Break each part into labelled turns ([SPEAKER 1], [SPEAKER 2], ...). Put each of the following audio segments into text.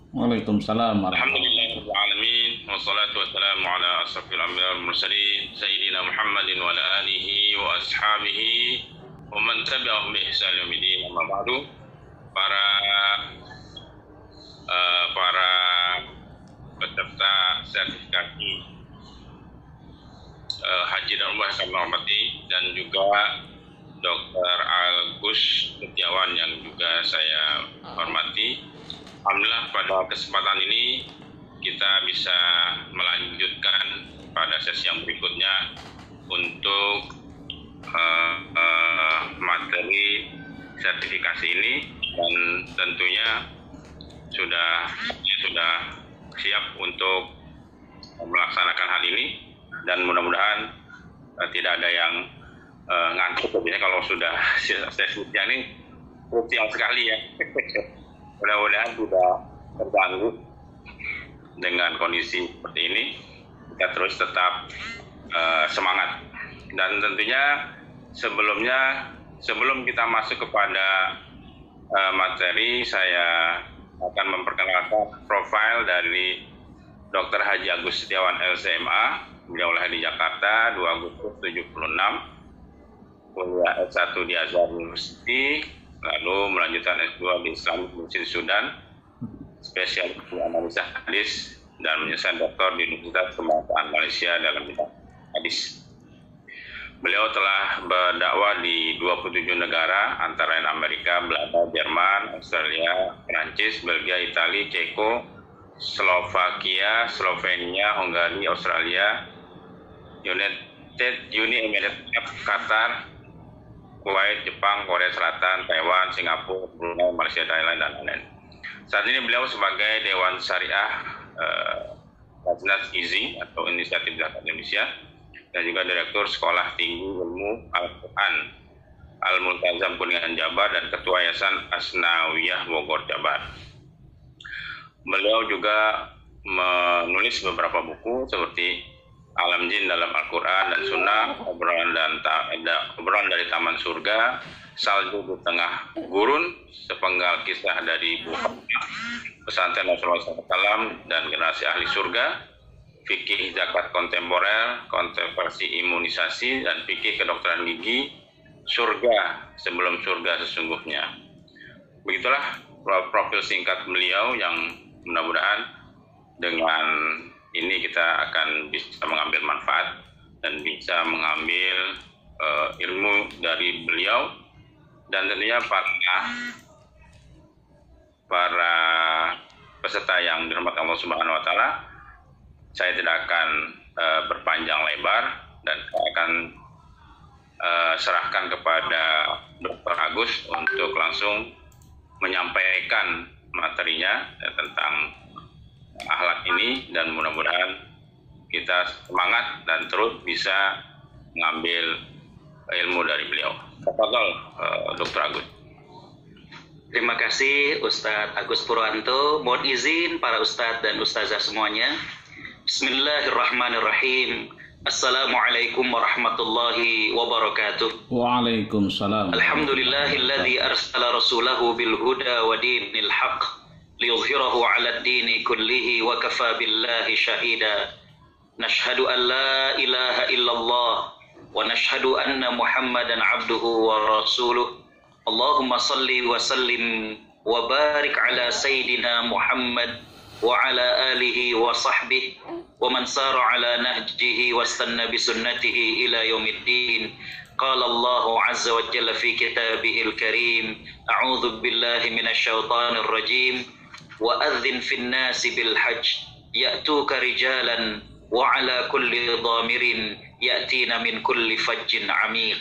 [SPEAKER 1] Waalaikumsalam warahmatullahi
[SPEAKER 2] Alhamdulillahirabbil alamin wassalatu wassalamu ala asrofil anbiya'i wal mursalin sayyidina Muhammadin wa ala alihi wa ashabihi wa man tabi'ahum bi ihsan ila yaumil amma ba'du. Para peserta sertifikasi haji dan umrah yang kami hormati, dan juga Dr. Agus Setiawan yang juga saya hormati. Alhamdulillah pada kesempatan ini kita bisa melanjutkan pada sesi yang berikutnya untuk materi sertifikasi ini, dan tentunya sudah siap untuk melaksanakan hal ini, dan mudah-mudahan tidak ada yang ngantuk. Biasanya kalau sudah sesinya ini krusial sekali ya. Mudah-mudahan tidak terganggu dengan kondisi seperti ini. Kita terus tetap semangat. Dan tentunya sebelum kita masuk kepada materi, saya akan memperkenalkan profil dari Dr. Haji Agus Setiawan LCMA. Beliau lahir di Jakarta 2 Agustus 76, kuliah S1 di Azhar University, lalu melanjutkan S2 di Islamic University Sudan, spesialis di analisa hadis, dan menyelesaikan doktor di Universitas Kebangsaan Malaysia dalam bidang hadis. Beliau telah berdakwah di 27 negara, antara lain Amerika, Belanda, Jerman, Australia, Prancis, Belgia, Italia, Ceko, Slovakia, Slovenia, Hungaria, Australia, Uni Emirat Arab, Qatar, Kuwait, Jepang, Korea Selatan, Taiwan, Singapura, Brunei, Malaysia, Thailand, dan lain-lain. Saat ini beliau sebagai Dewan Syariah Lajnat Izi atau Inisiatif Zakat Indonesia, dan juga Direktur Sekolah Tinggi Ilmu Al-Quran Al-Multazam Kuningan Jabar, dan Ketua Yayasan Asnawiyah Bogor Jabar. Beliau juga menulis beberapa buku seperti Alam Jin dalam Al-Quran dan Sunnah, obrolan dari Taman Surga, Salju di Tengah Gurun, Sepenggal Kisah dari Bukhari, Pesantren Rasulullah SAW dan Generasi Ahli Surga, Fikih Zakat Kontemporer, Kontroversi Imunisasi, dan Fikih Kedokteran Gigi, Surga Sebelum Surga Sesungguhnya. Begitulah profil singkat beliau yang mudah-mudahan dengan ini kita akan bisa mengambil manfaat dan bisa mengambil ilmu dari beliau. Dan tentunya para peserta yang dirahmati Allah Subhanahu wa Ta'ala, saya tidak akan berpanjang lebar dan saya akan serahkan kepada Dr. Agus untuk langsung menyampaikan materinya tentang akhlak ini, dan mudah-mudahan kita semangat dan terus bisa mengambil ilmu dari beliau. Tafadhol Dr. Agus.
[SPEAKER 3] Terima kasih Ustadz Agus Purwanto. Mohon izin para Ustadz dan Ustazah semuanya. Bismillahirrahmanirrahim. Assalamualaikum warahmatullahi wabarakatuh.
[SPEAKER 1] Waalaikumsalam.
[SPEAKER 3] Alhamdulillahilladzi arsala rasulahu bil huda wa dinil haqq liyudhhirahu 'ala ad-dini kullihi wa kafa billahi shahida. Nashhadu an la ilaha illallah wa nashhadu anna Muhammadan 'abduhu wa rasuluh. Allahumma salli wa sallim wa barik 'ala sayyidina Muhammad wa 'ala alihi wa sahbihi wa man sara 'ala nahjihi wastanna bi sunnatihi ila yaumiddin. Qala Allahu 'azza wa jalla fi kitabihil karim, a'udzu billahi minasy syaithanir rajim. Wa adzin fin nasi bil hajj ya'tuka rijalan wa 'ala kulli dhamirin ya'tina min kulli fajjin 'amiq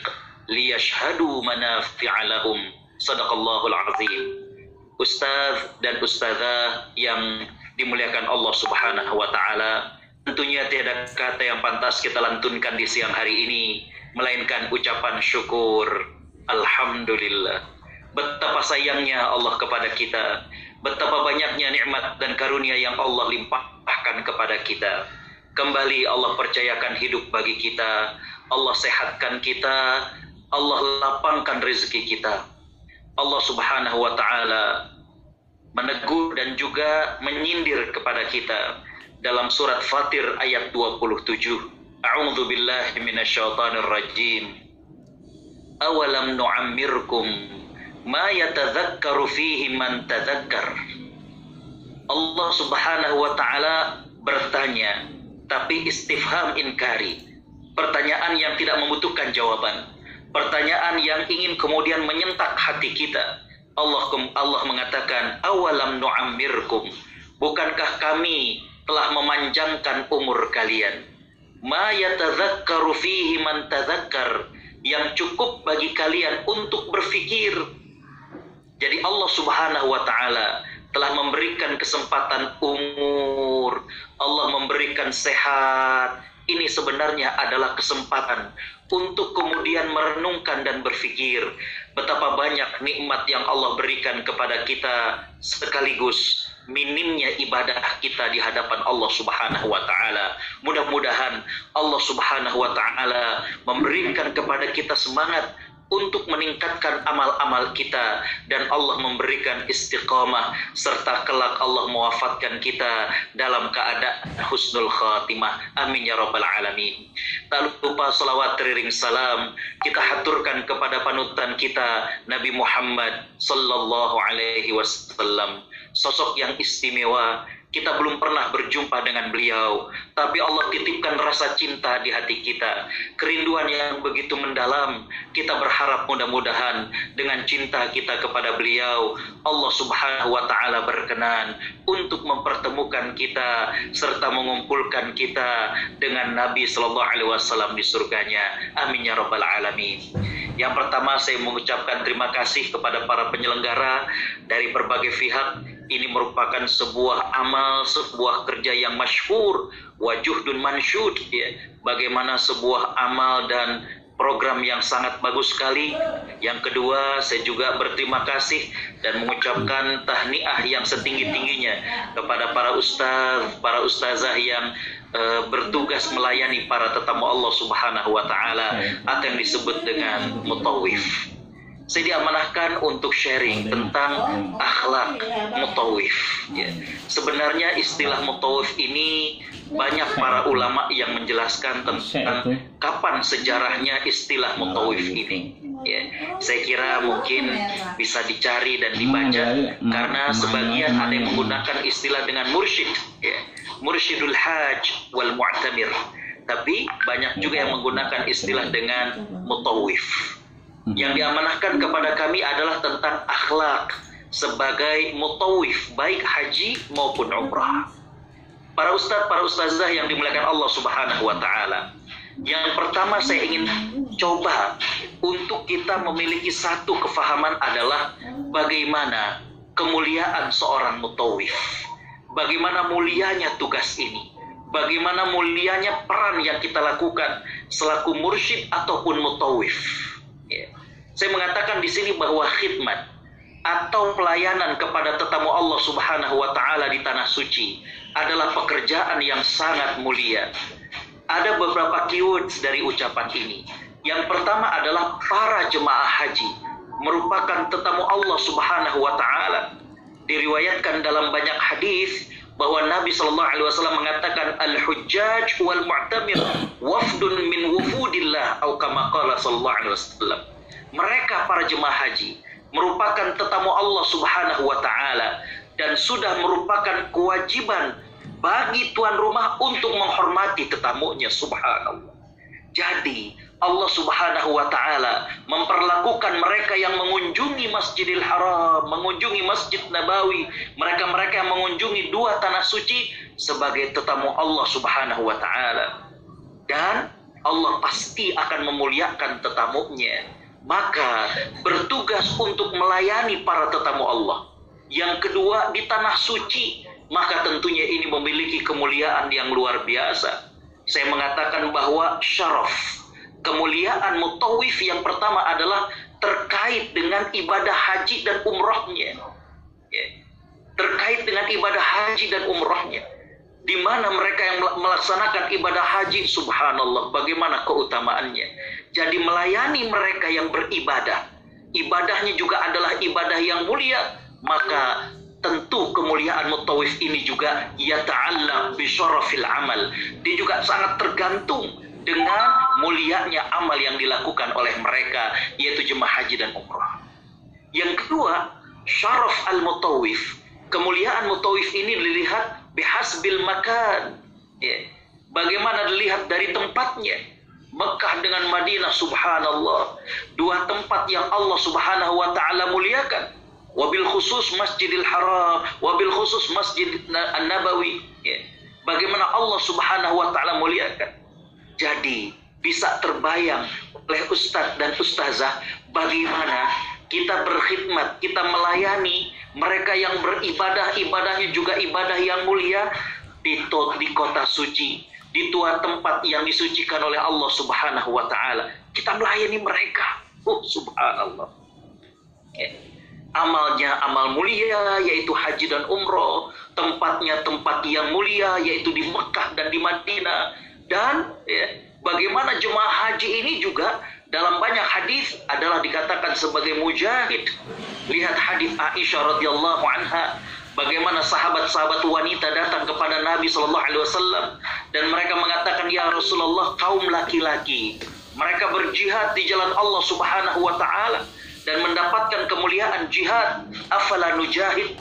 [SPEAKER 3] liyashhadu manafi'a lahum. Sadaqallahul azim. Ustaz dan ustazah yang dimuliakan Allah Subhanahu wa Ta'ala, tentunya tiada kata yang pantas kita lantunkan di siang hari ini melainkan ucapan syukur. Alhamdulillah. Betapa sayangnya Allah kepada kita, betapa banyaknya nikmat dan karunia yang Allah limpahkan kepada kita. Kembali Allah percayakan hidup bagi kita, Allah sehatkan kita, Allah lapangkan rezeki kita. Allah Subhanahu wa Ta'ala menegur dan juga menyindir kepada kita dalam surat Fatir ayat 27. A'udzu billahi minasyaitonir rajim. Awalam nu'ammirkum ma yatadzakkaru fihi man tadzakkar. Allah Subhanahu wa taala bertanya, tapi istifham inkari. Pertanyaan yang tidak membutuhkan jawaban. Pertanyaan yang ingin kemudian menyentak hati kita. Allah mengatakan, awalam nu'ammirkum. Bukankah kami telah memanjangkan umur kalian? Ma yatadzakkaru fihi man tadzakkar. Yang cukup bagi kalian untuk berfikir. Jadi Allah Subhanahu wa taala telah memberikan kesempatan umur, Allah memberikan sehat. Ini sebenarnya adalah kesempatan untuk kemudian merenungkan dan berfikir betapa banyak nikmat yang Allah berikan kepada kita, sekaligus minimnya ibadah kita di hadapan Allah Subhanahu wa taala. Mudah-mudahan Allah Subhanahu wa taala memberikan kepada kita semangat untuk meningkatkan amal-amal kita, dan Allah memberikan istiqamah, serta kelak Allah mewafatkan kita dalam keadaan husnul khatimah. Amin ya rabbal alamin. Tak lupa salawat teriring salam kita haturkan kepada panutan kita Nabi Muhammad sallallahu alaihi wasallam, sosok yang istimewa. Kita belum pernah berjumpa dengan beliau, tapi Allah titipkan rasa cinta di hati kita, kerinduan yang begitu mendalam. Kita berharap mudah-mudahan dengan cinta kita kepada beliau, Allah Subhanahu wa taala berkenan untuk mempertemukan kita serta mengumpulkan kita dengan Nabi sallallahu alaihi wasallam di surganya. Amin ya rabbal alamin. Yang pertama, saya mengucapkan terima kasih kepada para penyelenggara dari berbagai pihak. Ini merupakan sebuah amal, sebuah kerja yang masyhur, wajuhdun mansyud, ya. Bagaimana sebuah amal dan program yang sangat bagus sekali. Yang kedua, saya juga berterima kasih dan mengucapkan tahniah yang setinggi-tingginya kepada para ustaz, para ustazah yang bertugas melayani para tetamu Allah Subhanahu wa taala atau yang disebut dengan mutawif. Saya diamanahkan untuk sharing tentang akhlak mutawif. Ya. Sebenarnya istilah mutawif ini banyak para ulama yang menjelaskan tentang kapan sejarahnya istilah mutawif ini. Ya. Saya kira mungkin bisa dicari dan dibaca, karena sebagian ada yang menggunakan istilah dengan mursyid, ya. Mursyidul haj wal mu'tamir. Tapi banyak juga yang menggunakan istilah dengan mutawif. Yang diamanahkan kepada kami adalah tentang akhlak sebagai mutawif, baik haji maupun umrah. Para ustaz, para ustazah yang dimuliakan Allah Subhanahu wa taala. Yang pertama saya ingin coba untuk kita memiliki satu kefahaman adalah bagaimana kemuliaan seorang mutawif. Bagaimana mulianya tugas ini. Bagaimana mulianya peran yang kita lakukan selaku mursyid ataupun mutawif. Ya. Saya mengatakan di sini bahwa khidmat atau pelayanan kepada tetamu Allah Subhanahu wa taala di tanah suci adalah pekerjaan yang sangat mulia. Ada beberapa keywords dari ucapan ini. Yang pertama adalah para jemaah haji merupakan tetamu Allah Subhanahu wa taala. Diriwayatkan dalam banyak hadis bahwa Nabi sallallahu alaihi wasallam mengatakan al-hujjaj wal mu'tamir wafdun min wufudillah atau kama qala sallallahu alaihi wasallam. Mereka para jemaah haji merupakan tetamu Allah Subhanahu wa taala dan sudah merupakan kewajiban bagi tuan rumah untuk menghormati tetamunya, subhanallah. Jadi Allah Subhanahu wa taala memperlakukan mereka yang mengunjungi Masjidil Haram, mengunjungi Masjid Nabawi, mereka-mereka yang mengunjungi dua tanah suci sebagai tetamu Allah Subhanahu wa taala. Dan Allah pasti akan memuliakan tetamunya. Maka bertugas untuk melayani para tetamu Allah. Yang kedua, di tanah suci, maka tentunya ini memiliki kemuliaan yang luar biasa. Saya mengatakan bahwa syaraf, kemuliaan mutawif yang pertama adalah terkait dengan ibadah haji dan umrahnya. Ya. Terkait dengan ibadah haji dan umrahnya. Di mana mereka yang melaksanakan ibadah haji, subhanallah, bagaimana keutamaannya. Jadi melayani mereka yang beribadah, ibadahnya juga adalah ibadah yang mulia, maka tentu kemuliaan mutawif ini juga yata'allaq bi syarafil amal. Dia juga sangat tergantung dengan mulianya amal yang dilakukan oleh mereka, yaitu jemaah haji dan umrah. Yang kedua, syaraf al-mutawif. Kemuliaan mutawif ini dilihat bihasbil makan. Ya. Bagaimana dilihat dari tempatnya. Mekah dengan Madinah, subhanallah. Dua tempat yang Allah subhanahu wa ta'ala muliakan. Wabil khusus Masjidil Haram, wabil khusus Masjid An-Nabawi. Ya. Bagaimana Allah subhanahu wa ta'ala muliakan. Jadi bisa terbayang oleh ustadz dan ustazah bagaimana kita berkhidmat, kita melayani mereka yang beribadah, ibadahnya juga ibadah yang mulia di kota suci, di tuan tempat yang disucikan oleh Allah subhanahu wa ta'ala. Kita melayani mereka. Subhanallah. Amalnya amal mulia, yaitu haji dan umroh. Tempatnya tempat yang mulia, yaitu di Mekah dan di Madinah. Dan bagaimana jemaah haji ini juga dalam banyak hadis adalah dikatakan sebagai mujahid. Lihat hadis Aisyah radhiyallahu anha, bagaimana sahabat-sahabat wanita datang kepada Nabi SAW dan mereka mengatakan, ya Rasulullah, kaum laki-laki mereka berjihad di jalan Allah subhanahu wa ta'ala dan mendapatkan kemuliaan jihad. Afala nujahid?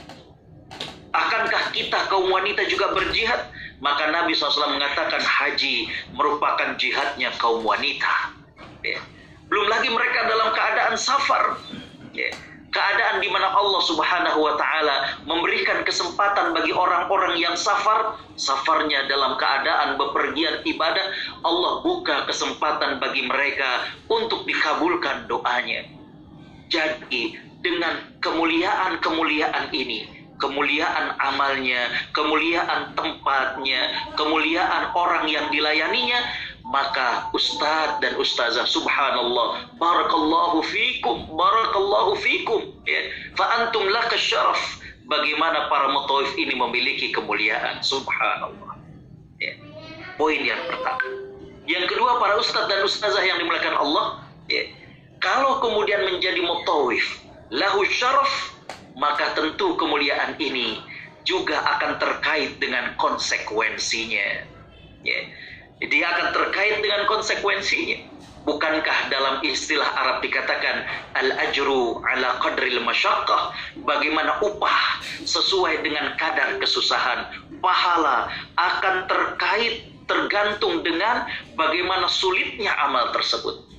[SPEAKER 3] Akankah kita kaum wanita juga berjihad? Maka Nabi SAW mengatakan haji merupakan jihadnya kaum wanita. Belum lagi mereka dalam keadaan safar. Keadaan di mana Allah subhanahu wa ta'ala memberikan kesempatan bagi orang-orang yang safarnya dalam keadaan bepergian ibadah. Allah buka kesempatan bagi mereka untuk dikabulkan doanya. Jadi dengan kemuliaan ini, kemuliaan amalnya, kemuliaan tempatnya, kemuliaan orang yang dilayaninya, maka ustadz dan ustazah, subhanallah, barakallahu fikum, ya, fa antum laka syaraf. Bagaimana para mutawif ini memiliki kemuliaan, subhanallah. Ya. Poin yang pertama. Yang kedua, para ustadz dan ustazah yang dimuliakan Allah, ya, kalau kemudian menjadi mutawif lahu syaraf, maka tentu kemuliaan ini juga akan terkait dengan konsekuensinya. Ya. Dia akan terkait dengan konsekuensinya. Bukankah dalam istilah Arab dikatakan al-ajru ala qadril masyaqqah, bagaimana upah sesuai dengan kadar kesusahan. Pahala akan tergantung dengan bagaimana sulitnya amal tersebut.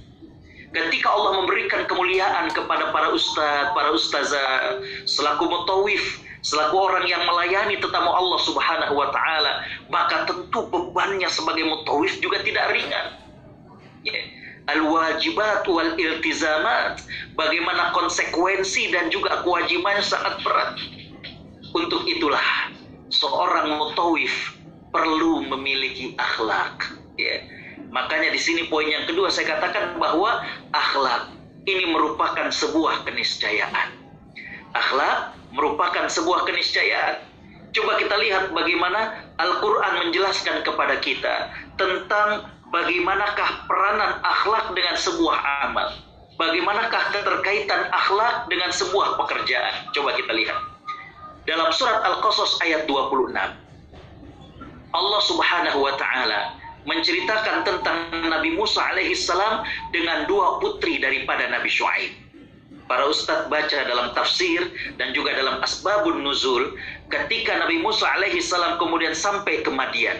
[SPEAKER 3] Ketika Allah memberikan kemuliaan kepada para ustadz, para ustazah, selaku mutawif, selaku orang yang melayani tetamu Allah subhanahu wa ta'ala, maka tentu bebannya sebagai mutawif juga tidak ringan. Al-wajibat wal iltizamat, bagaimana konsekuensi dan juga kewajibannya sangat berat. Untuk itulah seorang mutawif perlu memiliki akhlak. Makanya di sini poin yang kedua saya katakan bahwa akhlak ini merupakan sebuah keniscayaan. Akhlak merupakan sebuah keniscayaan. Coba kita lihat bagaimana Al-Quran menjelaskan kepada kita tentang bagaimanakah peranan akhlak dengan sebuah amal. Bagaimanakah keterkaitan akhlak dengan sebuah pekerjaan. Coba kita lihat. Dalam surat Al-Qasas ayat 26. Allah subhanahu wa ta'ala menceritakan tentang Nabi Musa alaihissalam dengan dua putri daripada Nabi Syuaib. Para ustadz baca dalam tafsir dan juga dalam asbabun nuzul, ketika Nabi Musa alaihissalam kemudian sampai ke Madian,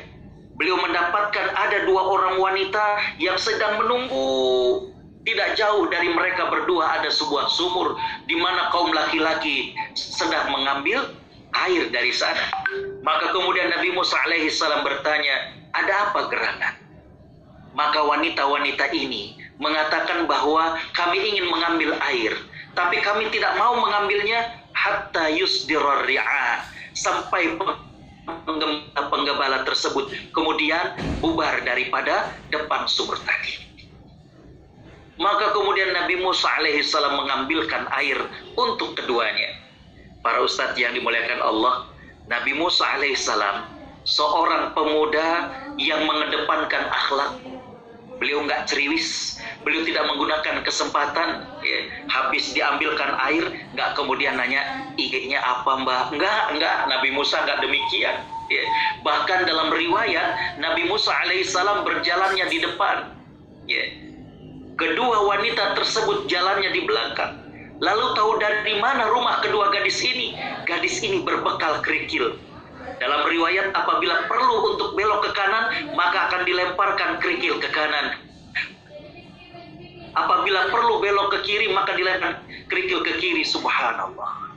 [SPEAKER 3] beliau mendapatkan ada dua orang wanita yang sedang menunggu. Tidak jauh dari mereka berdua ada sebuah sumur di mana kaum laki-laki sedang mengambil air dari sana. Maka kemudian Nabi Musa alaihissalam bertanya, ada apa gerangan? Maka wanita-wanita ini mengatakan bahwa kami ingin mengambil air, tapi kami tidak mau mengambilnya hatta yusdirar ri'a, sampai penggembala tersebut kemudian bubar daripada depan sumur tadi. Maka kemudian Nabi Musa alaihissalam mengambilkan air untuk keduanya. Para ustadz yang dimuliakan Allah, Nabi Musa alaihissalam seorang pemuda yang mengedepankan akhlak. Beliau nggak ceriwis, beliau tidak menggunakan kesempatan, ya, habis diambilkan air, nggak kemudian nanya IG-nya apa mbak, enggak, Nabi Musa nggak demikian. Ya. Bahkan dalam riwayat Nabi Musa alaihissalam berjalannya di depan, ya. Kedua wanita tersebut jalannya di belakang. Lalu tahu dari mana rumah kedua gadis ini? Gadis ini berbekal kerikil. Dalam riwayat apabila perlu untuk belok ke kanan, maka akan dilemparkan kerikil ke kanan. Apabila perlu belok ke kiri, maka dilempar kerikil ke kiri. Subhanallah.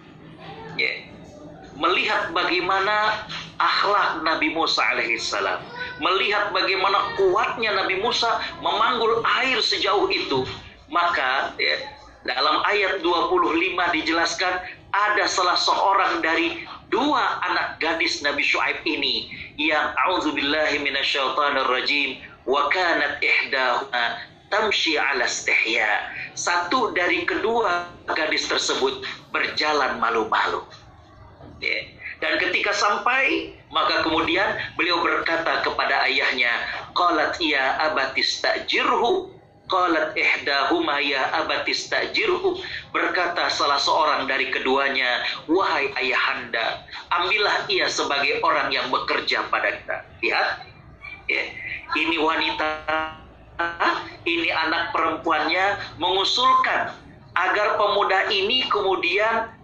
[SPEAKER 3] Ya. Melihat bagaimana akhlak Nabi Musa alaihissalam, melihat bagaimana kuatnya Nabi Musa memanggul air sejauh itu, maka ya, dalam ayat 25 dijelaskan ada salah seorang dari dua anak gadis Nabi Syuaib ini yang a'udzubillahi minasyaitonirrajim wa kanat ihdahuma tamshi 'ala istihya. Satu dari kedua gadis tersebut berjalan malu-malu. Ya. Dan ketika sampai, maka kemudian beliau berkata kepada ayahnya, qalat ya abatistajirhu. Qalat ihdahuma ya abatistajirhu. Berkata salah seorang dari keduanya, wahai ayahanda, ambillah ia sebagai orang yang bekerja pada kita. Lihat, ya, ini wanita, ini anak perempuannya mengusulkan agar pemuda ini kemudian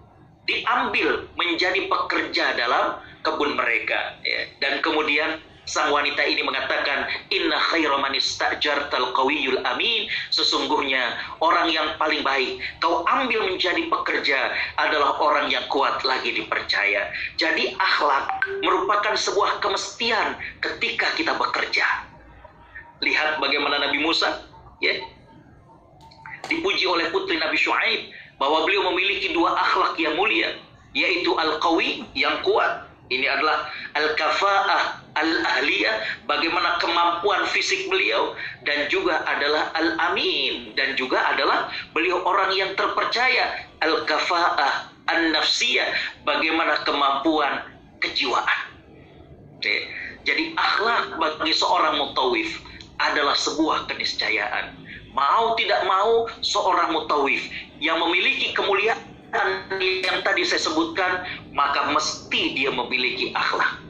[SPEAKER 3] diambil menjadi pekerja dalam kebun mereka, ya. Dan kemudian sang wanita ini mengatakan, inna khaira man istajartal qawiyul amin. Sesungguhnya orang yang paling baik kau ambil menjadi pekerja adalah orang yang kuat lagi dipercaya. Jadi akhlak merupakan sebuah kemestian ketika kita bekerja. Lihat bagaimana Nabi Musa, ya, dipuji oleh putri Nabi Syuaib bahwa beliau memiliki dua akhlak yang mulia, yaitu al-qawi, yang kuat. Ini adalah al-kafa'ah al-ahliyah, bagaimana kemampuan fisik beliau, dan juga adalah al-amin, dan juga adalah beliau orang yang terpercaya, al-kafa'ah an-nafsiyah, bagaimana kemampuan kejiwaan. Oke. Jadi akhlak bagi seorang mutawif adalah sebuah keniscayaan. Mau tidak mau, seorang mutawif yang memiliki kemuliaan yang tadi saya sebutkan, maka mesti dia memiliki akhlak.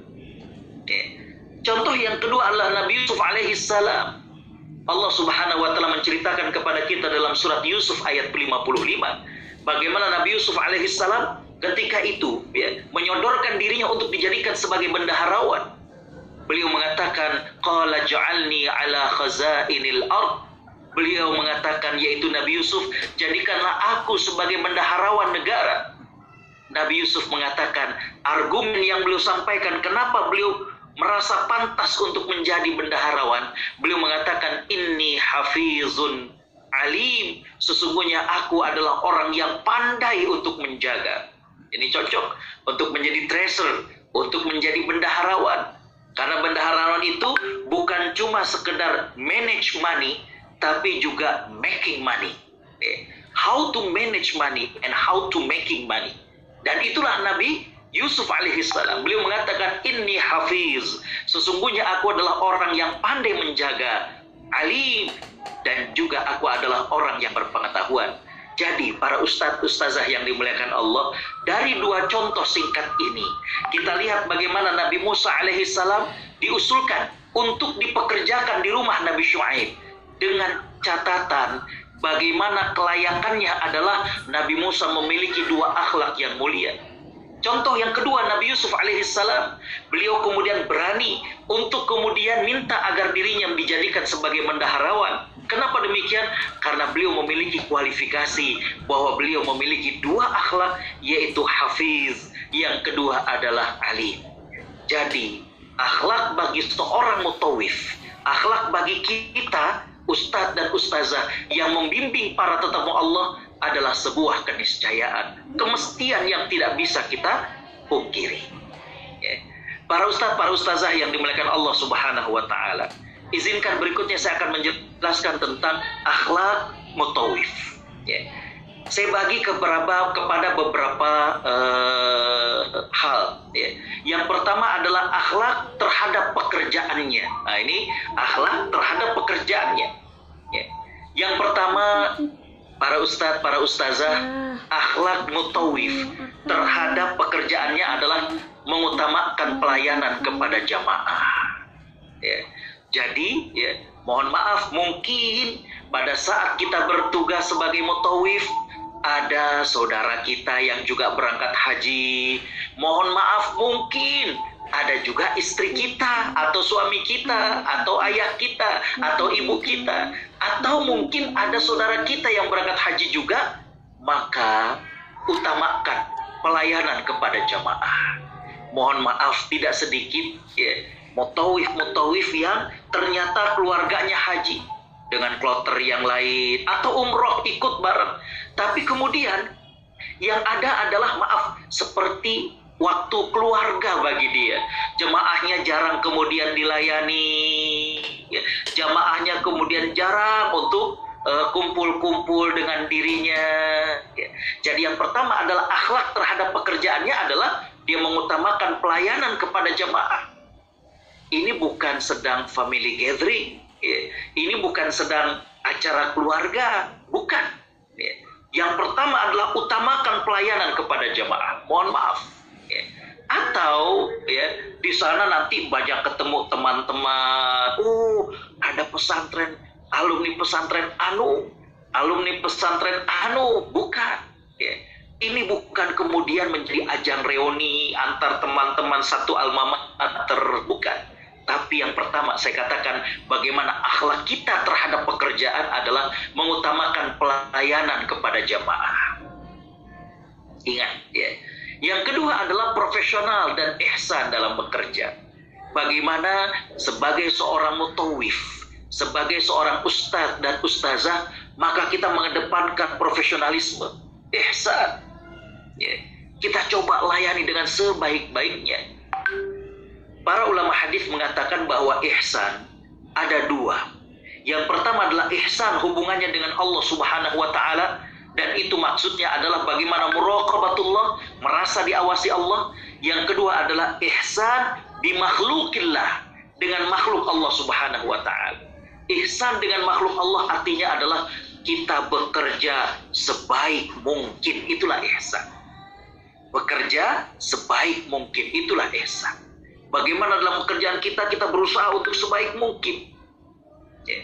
[SPEAKER 3] Contoh yang kedua adalah Nabi Yusuf alaihissalam. Allah subhanahu wa ta'ala menceritakan kepada kita dalam surat Yusuf ayat 55, bagaimana Nabi Yusuf alaihissalam ketika itu, ya, menyodorkan dirinya untuk dijadikan sebagai bendaharawan. Beliau mengatakan, qala ja'alni ala khazainil ard. Beliau mengatakan, yaitu Nabi Yusuf, jadikanlah aku sebagai bendaharawan negara. Nabi Yusuf mengatakan, argumen yang beliau sampaikan, kenapa beliau merasa pantas untuk menjadi bendaharawan. Beliau mengatakan, inni hafizun alim. Sesungguhnya aku adalah orang yang pandai untuk menjaga. Ini cocok untuk menjadi tracer, untuk menjadi bendaharawan. Karena bendaharawan itu bukan cuma sekedar manage money, tapi juga making money. How to manage money and how to making money. Dan itulah Nabi Yusuf alaihissalam. Beliau mengatakan, inni hafiz. Sesungguhnya aku adalah orang yang pandai menjaga, alim, dan juga aku adalah orang yang berpengetahuan. Jadi para ustadz ustazah yang dimuliakan Allah, dari dua contoh singkat ini kita lihat bagaimana Nabi Musa alaihissalam diusulkan untuk dipekerjakan di rumah Nabi Syuaib, dengan catatan bagaimana kelayakannya adalah Nabi Musa memiliki dua akhlak yang mulia. Contoh yang kedua, Nabi Yusuf alaihissalam, beliau kemudian berani untuk kemudian minta agar dirinya dijadikan sebagai bendaharawan. Kenapa demikian? Karena beliau memiliki kualifikasi bahwa beliau memiliki dua akhlak, yaitu hafiz, yang kedua adalah alim. Jadi akhlak bagi seorang mutawif, akhlak bagi kita ustadz dan ustazah yang membimbing para tetamu Allah adalah sebuah keniscayaan, kemestian yang tidak bisa kita pungkiri. Para ustadz, para ustazah yang dimuliakan Allah subhanahu wa ta'ala, izinkan berikutnya saya akan menjelaskan tentang akhlak mutawif. Saya bagi kepada beberapa hal. Yang pertama adalah akhlak terhadap pekerjaannya. Nah, ini akhlak terhadap pekerjaannya. Yang pertama, para ustadz, para ustazah, akhlak mutawif terhadap pekerjaannya adalah mengutamakan pelayanan kepada jamaah. Ya. Jadi, ya, mohon maaf, mungkin pada saat kita bertugas sebagai mutawif, ada saudara kita yang juga berangkat haji. Mohon maaf, mungkin ada juga istri kita, atau suami kita, atau ayah kita, atau ibu kita, atau mungkin ada saudara kita yang berangkat haji juga. Maka utamakan pelayanan kepada jamaah. Mohon maaf, tidak sedikit ya, mutawif yang ternyata keluarganya haji dengan kloter yang lain, atau umroh ikut bareng. Tapi kemudian yang ada adalah maaf, seperti waktu keluarga bagi dia. Jemaahnya jarang kemudian dilayani, ya. Jemaahnya kemudian jarang untuk kumpul-kumpul dengan dirinya, ya. Jadi yang pertama adalah akhlak terhadap pekerjaannya adalah dia mengutamakan pelayanan kepada jemaah. Ini bukan sedang family gathering, ya. Ini bukan sedang acara keluarga, bukan, ya. Yang pertama adalah utamakan pelayanan kepada jemaah. Mohon maaf, ya. Atau ya di sana nanti banyak ketemu teman-teman. Ada pesantren, alumni pesantren anu, bukan. Ya. Ini bukan kemudian menjadi ajang reuni antar teman-teman satu alma mater, bukan. Tapi yang pertama saya katakan, bagaimana akhlak kita terhadap pekerjaan adalah mengutamakan pelayanan kepada jamaah. Ingat, ya. Yang kedua adalah profesional dan ihsan dalam bekerja. Bagaimana sebagai seorang mutawif, sebagai seorang ustadz dan ustazah, maka kita mengedepankan profesionalisme, ihsan. Ya. Kita coba layani dengan sebaik-baiknya. Para ulama hadis mengatakan bahwa ihsan ada dua. Yang pertama adalah ihsan hubungannya dengan Allah Subhanahu wa Ta'ala, dan itu maksudnya adalah bagaimana muraqabatullah, merasa diawasi Allah. Yang kedua adalah ihsan bimakhlukillah, dengan makhluk Allah Subhanahu wa Ta'ala. Ihsan dengan makhluk Allah artinya adalah kita bekerja sebaik mungkin, itulah ihsan. Bekerja sebaik mungkin, itulah ihsan. Bagaimana dalam pekerjaan kita berusaha untuk sebaik mungkin. Ya.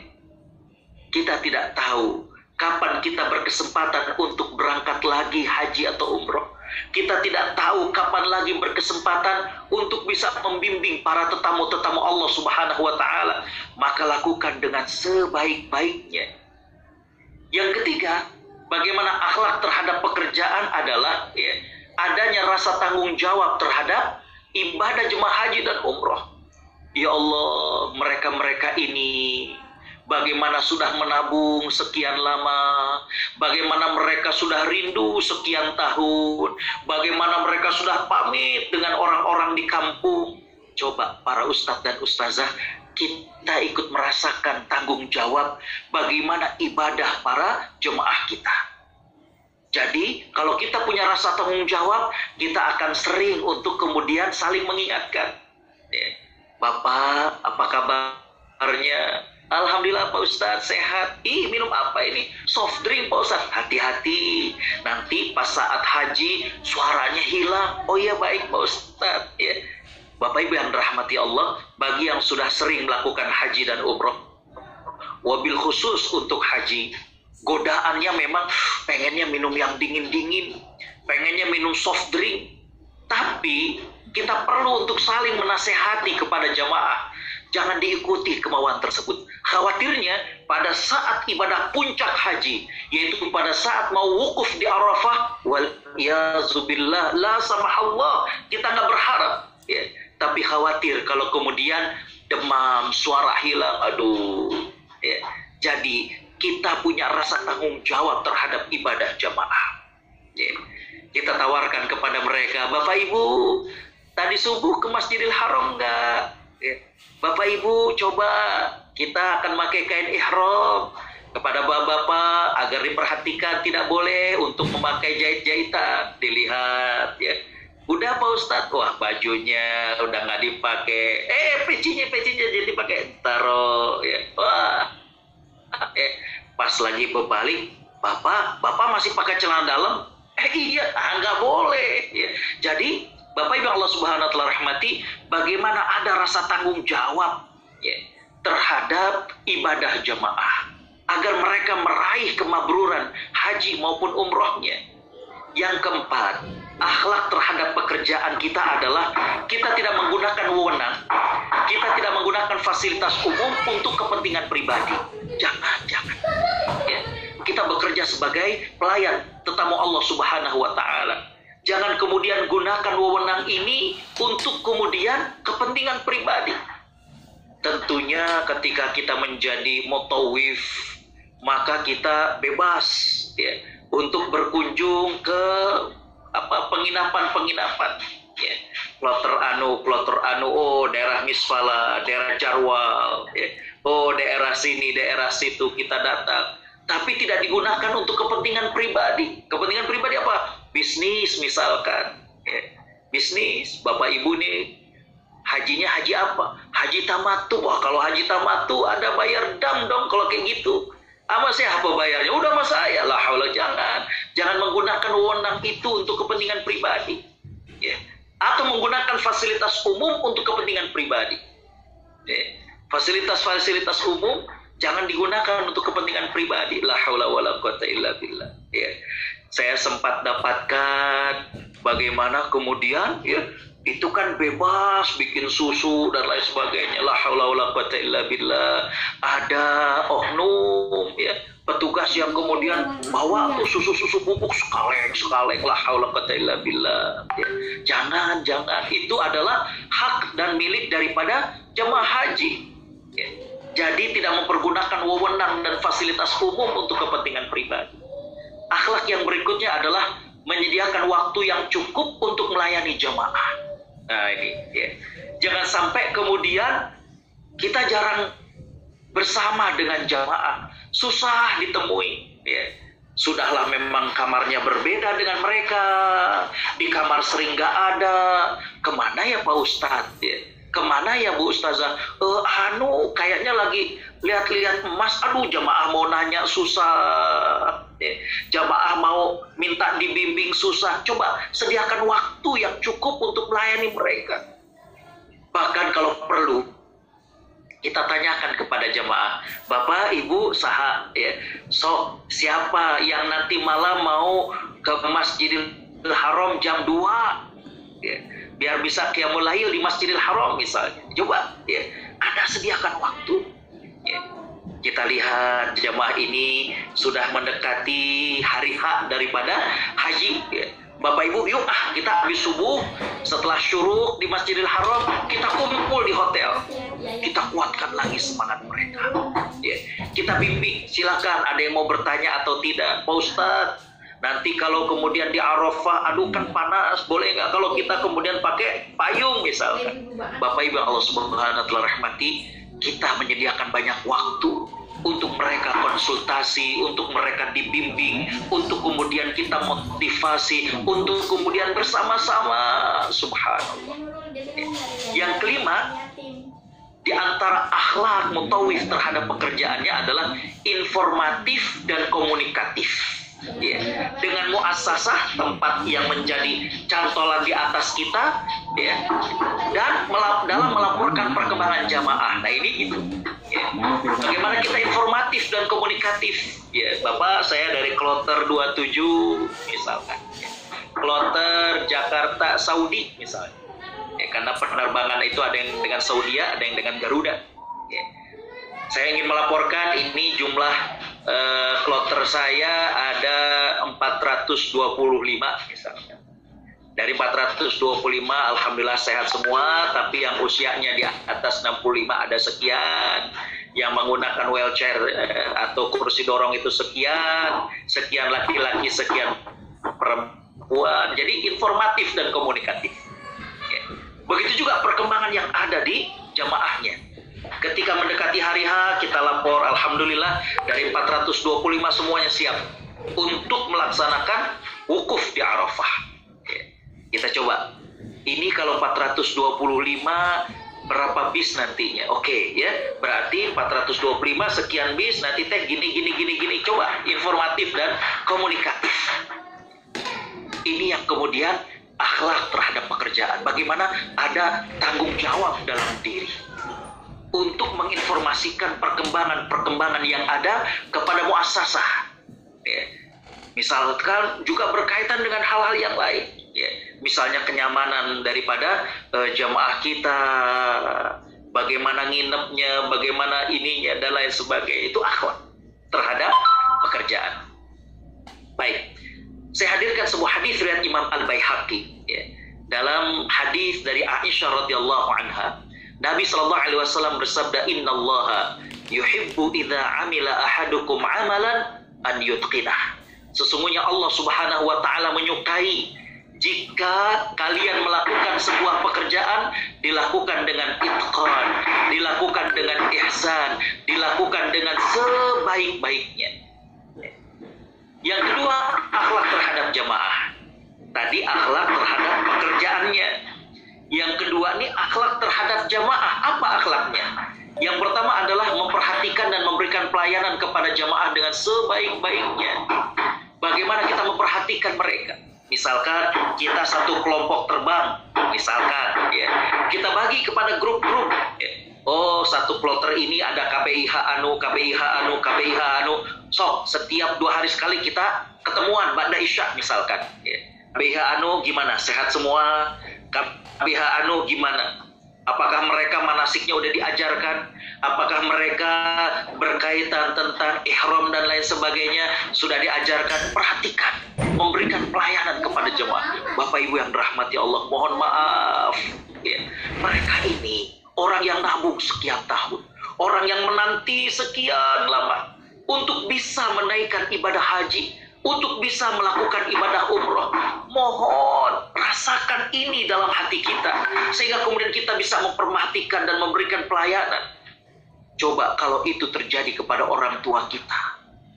[SPEAKER 3] Kita tidak tahu kapan kita berkesempatan untuk berangkat lagi haji atau umroh. Kita tidak tahu kapan lagi berkesempatan untuk bisa membimbing para tetamu-tetamu Allah Subhanahu wa Ta'ala. Maka lakukan dengan sebaik-baiknya. Yang ketiga, bagaimana akhlak terhadap pekerjaan adalah ya, adanya rasa tanggung jawab terhadap ibadah jemaah haji dan umroh. Ya Allah, mereka-mereka ini bagaimana sudah menabung sekian lama, bagaimana mereka sudah rindu sekian tahun, bagaimana mereka sudah pamit dengan orang-orang di kampung. Coba para ustadz dan ustazah, kita ikut merasakan tanggung jawab bagaimana ibadah para jemaah kita. Jadi kalau kita punya rasa tanggung jawab, kita akan sering untuk kemudian saling mengingatkan. Ya. Bapak, apa kabarnya? Alhamdulillah Pak Ustadz sehat. Minum apa ini? Soft drink Pak Ustadz. Hati-hati, nanti pas saat haji suaranya hilang. Oh iya baik Pak Ustadz. Ya. Bapak Ibu yang dirahmati Allah, bagi yang sudah sering melakukan haji dan umroh, wabil khusus untuk haji, godaannya memang pengennya minum yang dingin-dingin, pengennya minum soft drink. Tapi kita perlu untuk saling menasehati kepada jamaah, jangan diikuti kemauan tersebut. Khawatirnya pada saat ibadah puncak haji, yaitu pada saat mau wukuf di Arafah, wal yazubillah, la samahallah, kita nggak berharap, ya. Tapi khawatir kalau kemudian demam, suara hilang, aduh. Ya. Jadi kita punya rasa tanggung jawab terhadap ibadah jamaah. Ya. Kita tawarkan kepada mereka, Bapak Ibu, tadi subuh ke Masjidil Haram enggak? Ya. Bapak Ibu, coba kita akan pakai kain ihram. Kepada bapak-bapak agar diperhatikan, tidak boleh untuk memakai jahit-jahitan. Dilihat, ya. Udah Pak Ustadz, wah bajunya udah nggak dipakai. Pecinya jadi dipakai, taruh, ya. Wah, Pas lagi berbalik, Bapak masih pakai celana dalam? Iya, nggak boleh. Ya. Jadi, Bapak Ibu Allah Subhanahu wa Ta'ala rahmati, bagaimana ada rasa tanggung jawab ya, terhadap ibadah jamaah agar mereka meraih kemabruran haji maupun umrohnya. Yang keempat, akhlak terhadap pekerjaan kita adalah kita tidak menggunakan wewenang, kita tidak menggunakan fasilitas umum untuk kepentingan pribadi. Jangan. Ya. Kita bekerja sebagai pelayan tetamu Allah Subhanahu wa Ta'ala. Jangan kemudian gunakan wewenang ini untuk kemudian kepentingan pribadi. Tentunya ketika kita menjadi mutawif, maka kita bebas ya, untuk berkunjung ke penginapan ya. Kloter anu, oh daerah Misfala, daerah Jarwal ya. Oh daerah sini, daerah situ kita datang. Tapi tidak digunakan untuk kepentingan pribadi. Kepentingan pribadi apa? Bisnis misalkan. Ya. Bisnis. Bapak Ibu nih, hajinya haji apa? Haji tamatu. Wah kalau haji tamatu ada bayar dam dong kalau kayak gitu. Sama siapa bayarnya? Udah sama saya. La haula, jangan menggunakan wewenang itu untuk kepentingan pribadi. Ya. Atau menggunakan fasilitas umum untuk kepentingan pribadi. Ya. Fasilitas umum jangan digunakan untuk kepentingan pribadi. La haula wala quwata illa billah. Ya. Saya sempat dapatkan bagaimana kemudian ya itu kan bebas bikin susu dan lain sebagainya. La haula wala quwata illa billah. Ada oknum ya, petugas yang kemudian bawa tuh susu bubuk sekaleng. La haula wala quwata illa billah. Ya. Jangan. Itu adalah hak dan milik daripada jemaah haji. Ya. Jadi tidak mempergunakan wewenang dan fasilitas umum untuk kepentingan pribadi. Akhlak yang berikutnya adalah menyediakan waktu yang cukup untuk melayani jamaah. Nah ini ya. Jangan sampai kemudian kita jarang bersama dengan jamaah, susah ditemui. Ya. Sudahlah memang kamarnya berbeda dengan mereka, di kamar sering gak ada. Kemana ya Pak Ustadz? Ya. Kemana ya Bu Ustazah? Kayaknya lagi lihat-lihat emas. Aduh, jamaah mau nanya susah. Jamaah mau minta dibimbing susah. Coba sediakan waktu yang cukup untuk melayani mereka. Bahkan kalau perlu, kita tanyakan kepada jamaah, Bapak, Ibu, saha, ya, siapa yang nanti malam mau ke Masjidil Haram jam 2? Ya. Biar bisa qiyamul lail di Masjidil Haram misalnya. Coba ya, Anda sediakan waktu. Ya. Kita lihat jamaah ini sudah mendekati hari H daripada haji. Ya. Bapak Ibu, yuk kita habis subuh setelah syuruk di Masjidil Haram, kita kumpul di hotel. Kita kuatkan lagi semangat mereka. Ya. Kita bimbing, silakan ada yang mau bertanya atau tidak. Pak Ustadz, nanti kalau kemudian di Arafah, aduh kan panas, boleh nggak kalau kita kemudian pakai payung misalkan. Bapak Ibu Allah Subhanahu wa Ta'ala rahmati, kita menyediakan banyak waktu untuk mereka konsultasi, untuk mereka dibimbing, untuk kemudian kita motivasi, untuk kemudian bersama-sama. Subhanallah. Yang kelima, di antara akhlak mutawif terhadap pekerjaannya adalah informatif dan komunikatif. Ya, dengan muassasah tempat yang menjadi cantolan di atas kita, ya, dan dalam melaporkan perkembangan jamaah. Nah ini itu, ya. Bagaimana kita informatif dan komunikatif. Ya, Bapak, saya dari kloter 27 misalkan, ya. Kloter Jakarta Saudi misalnya, ya, karena penerbangan itu ada yang dengan Saudi, ada yang dengan Garuda. Ya. Saya ingin melaporkan ini jumlah kloter saya ada 425 misalnya. Dari 425 alhamdulillah sehat semua, tapi yang usianya di atas 65 ada sekian, yang menggunakan wheelchair atau kursi dorong itu sekian laki-laki, sekian perempuan. Jadi informatif dan komunikatif. Begitu juga perkembangan yang ada di jamaahnya. Ketika mendekati hari H, kita lapor, alhamdulillah dari 425 semuanya siap untuk melaksanakan wukuf di Arafah. Kita coba, ini kalau 425 berapa bis nantinya. Oke, ya. Berarti 425 sekian bis, nanti teh gini. Coba informatif dan komunikatif. Ini yang kemudian akhlak terhadap pekerjaan. Bagaimana ada tanggung jawab dalam diri untuk menginformasikan perkembangan yang ada kepada muassasah. Ya. Misalkan juga berkaitan dengan hal-hal yang lain. Ya. Misalnya kenyamanan daripada jamaah kita, bagaimana nginepnya, bagaimana ininya, dan lain sebagainya. Itu akhlak terhadap pekerjaan. Baik, saya hadirkan sebuah hadis riwayat Imam Al-Baihaqi. Ya. Dalam hadis dari Aisyah radhiyallahu anha, Nabi SAW bersabda, Innallaha yuhibbu idza amila ahadukum amalan an yutqinah. Sesungguhnya Allah Subhanahu wa Ta'ala menyukai jika kalian melakukan sebuah pekerjaan dilakukan dengan itqan, dilakukan dengan ihsan, dilakukan dengan sebaik-baiknya. Yang kedua, akhlak terhadap jamaah. Tadi akhlak terhadap pekerjaannya. Yang kedua ini akhlak terhadap jamaah. Apa akhlaknya? Yang pertama adalah memperhatikan dan memberikan pelayanan kepada jamaah dengan sebaik-baiknya. Bagaimana kita memperhatikan mereka? Misalkan kita satu kelompok terbang, misalkan, ya, kita bagi kepada grup-grup. Ya. Oh, satu kloter ini ada KPIH anu. Sok, setiap 2 hari sekali kita ketemuan ba'da isya misalkan. Ya. KPIH anu gimana? Sehat semua? KPIH anu gimana? Apakah mereka manasiknya udah diajarkan? Apakah mereka berkaitan tentang ihram dan lain sebagainya sudah diajarkan? Perhatikan, memberikan pelayanan kepada jemaah. Bapak Ibu yang dirahmati Allah, mohon maaf. Ya, mereka ini orang yang nabung sekian tahun, orang yang menanti sekian lama untuk bisa menaikkan ibadah haji, untuk bisa melakukan ibadah umroh. Mohon rasakan ini dalam hati kita, sehingga kemudian kita bisa memperhatikan dan memberikan pelayanan. Coba kalau itu terjadi kepada orang tua kita.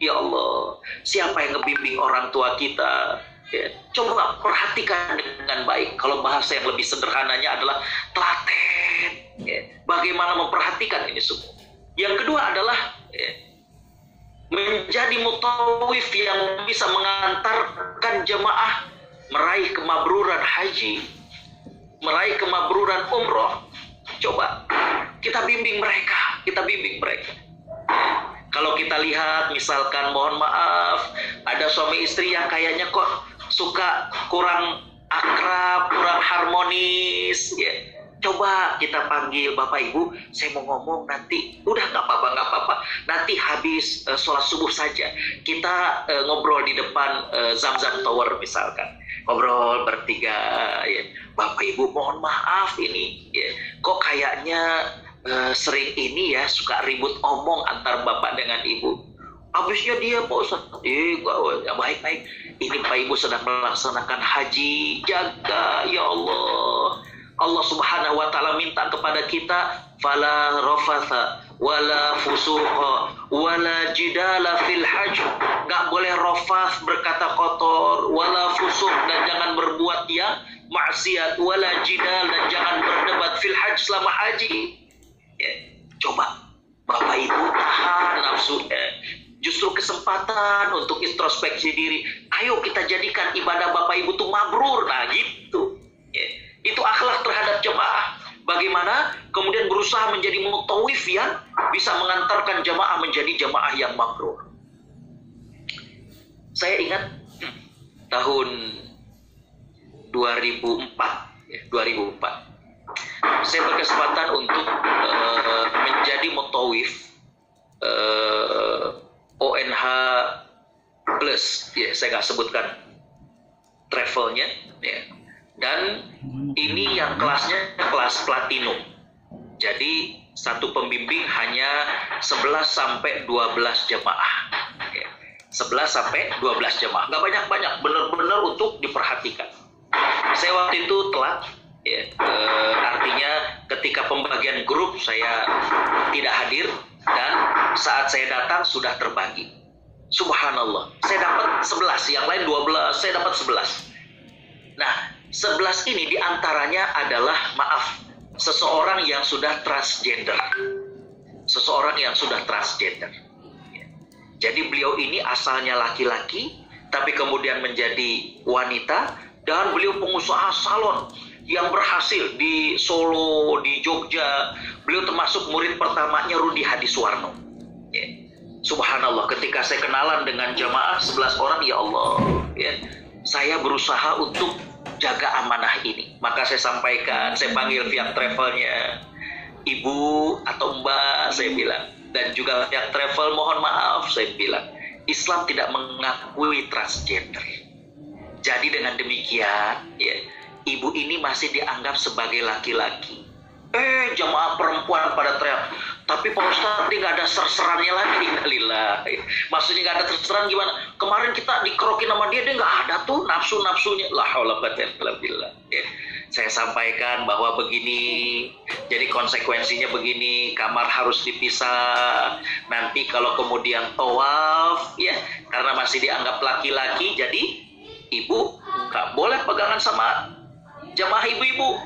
[SPEAKER 3] Ya Allah, siapa yang ngebimbing orang tua kita? Ya, coba perhatikan dengan baik. Kalau bahasa yang lebih sederhananya adalah telaten. Ya, bagaimana memperhatikan ini semua. Yang kedua adalah menjadi mutawif yang bisa mengantarkan jemaah meraih kemabruran haji, meraih kemabruran umroh. Coba kita bimbing mereka. Kalau kita lihat misalkan, mohon maaf, ada suami istri yang kayaknya kok suka kurang akrab, kurang harmonis, ya. Coba kita panggil, Bapak Ibu, saya mau ngomong nanti. Udah nggak apa-apa. Nanti habis sholat subuh saja. Kita ngobrol di depan Zamzam Tower misalkan. Ngobrol bertiga. Ya. Bapak Ibu mohon maaf ini. Ya. Kok kayaknya sering ini ya, suka ribut omong antar Bapak dengan Ibu. Habisnya dia, Pak Ustaz. Baik. Ini Pak Ibu sedang melaksanakan haji. Jaga, ya Allah. Allah Subhanahu wa Ta'ala minta kepada kita, fala rafatha wala fusuqa wala jidala fil hajj. Enggak boleh rafath, berkata kotor, wala fusuq, dan jangan berbuat yang maksiat, wala jidal, dan jangan berdebat fil hajj, selama haji. Ya, coba Bapak Ibu tahan nafsunya. Justru kesempatan untuk introspeksi diri. Ayo kita jadikan ibadah Bapak Ibu tuh mabrur. Nah gitu. Ya. Itu akhlak terhadap jemaah. Bagaimana kemudian berusaha menjadi mutawif yang bisa mengantarkan jemaah menjadi jemaah yang mabrur. Saya ingat tahun 2004. Saya berkesempatan untuk menjadi mutawif ONH Plus. Ya, saya nggak sebutkan travelnya. Ya. Dan ini yang kelasnya kelas platinum. Jadi satu pembimbing hanya 11 sampai 12 jemaah. 11 sampai 12 jemaah. Nggak banyak-banyak, benar-benar untuk diperhatikan. Saya waktu itu telat. Ya, artinya ketika pembagian grup saya tidak hadir. Dan saat saya datang sudah terbagi. Subhanallah. Saya dapat 11, yang lain 12, saya dapat 11. Nah, 11 ini diantaranya adalah, seseorang yang sudah transgender. Seseorang yang sudah transgender. Jadi beliau ini asalnya laki-laki, tapi kemudian menjadi wanita, dan beliau pengusaha salon yang berhasil di Solo, di Jogja. Beliau termasuk murid pertamanya Rudi Hadiswarno. Subhanallah, ketika saya kenalan dengan jamaah 11 orang, ya Allah, saya berusaha untuk jaga amanah ini. Maka saya sampaikan, saya panggil pihak travelnya, Ibu atau Mbak, saya bilang. Dan juga pihak travel, mohon maaf, saya bilang, Islam tidak mengakui transgender. Jadi dengan demikian, ibu ini masih dianggap sebagai laki-laki. Jamaah perempuan pada teriak, tapi Pak Ustadz ini nggak ada ser-serannya lagi. Innalillah. Maksudnya nggak ada ser-seran gimana? Kemarin kita dikerokin sama dia nggak ada tuh nafsu-nafsunya. La haula wala quwwata illa billah. Saya sampaikan bahwa begini, jadi konsekuensinya begini, kamar harus dipisah. Nanti kalau kemudian tawaf, karena masih dianggap laki-laki, jadi ibu nggak boleh pegangan sama jamaah ibu-ibu.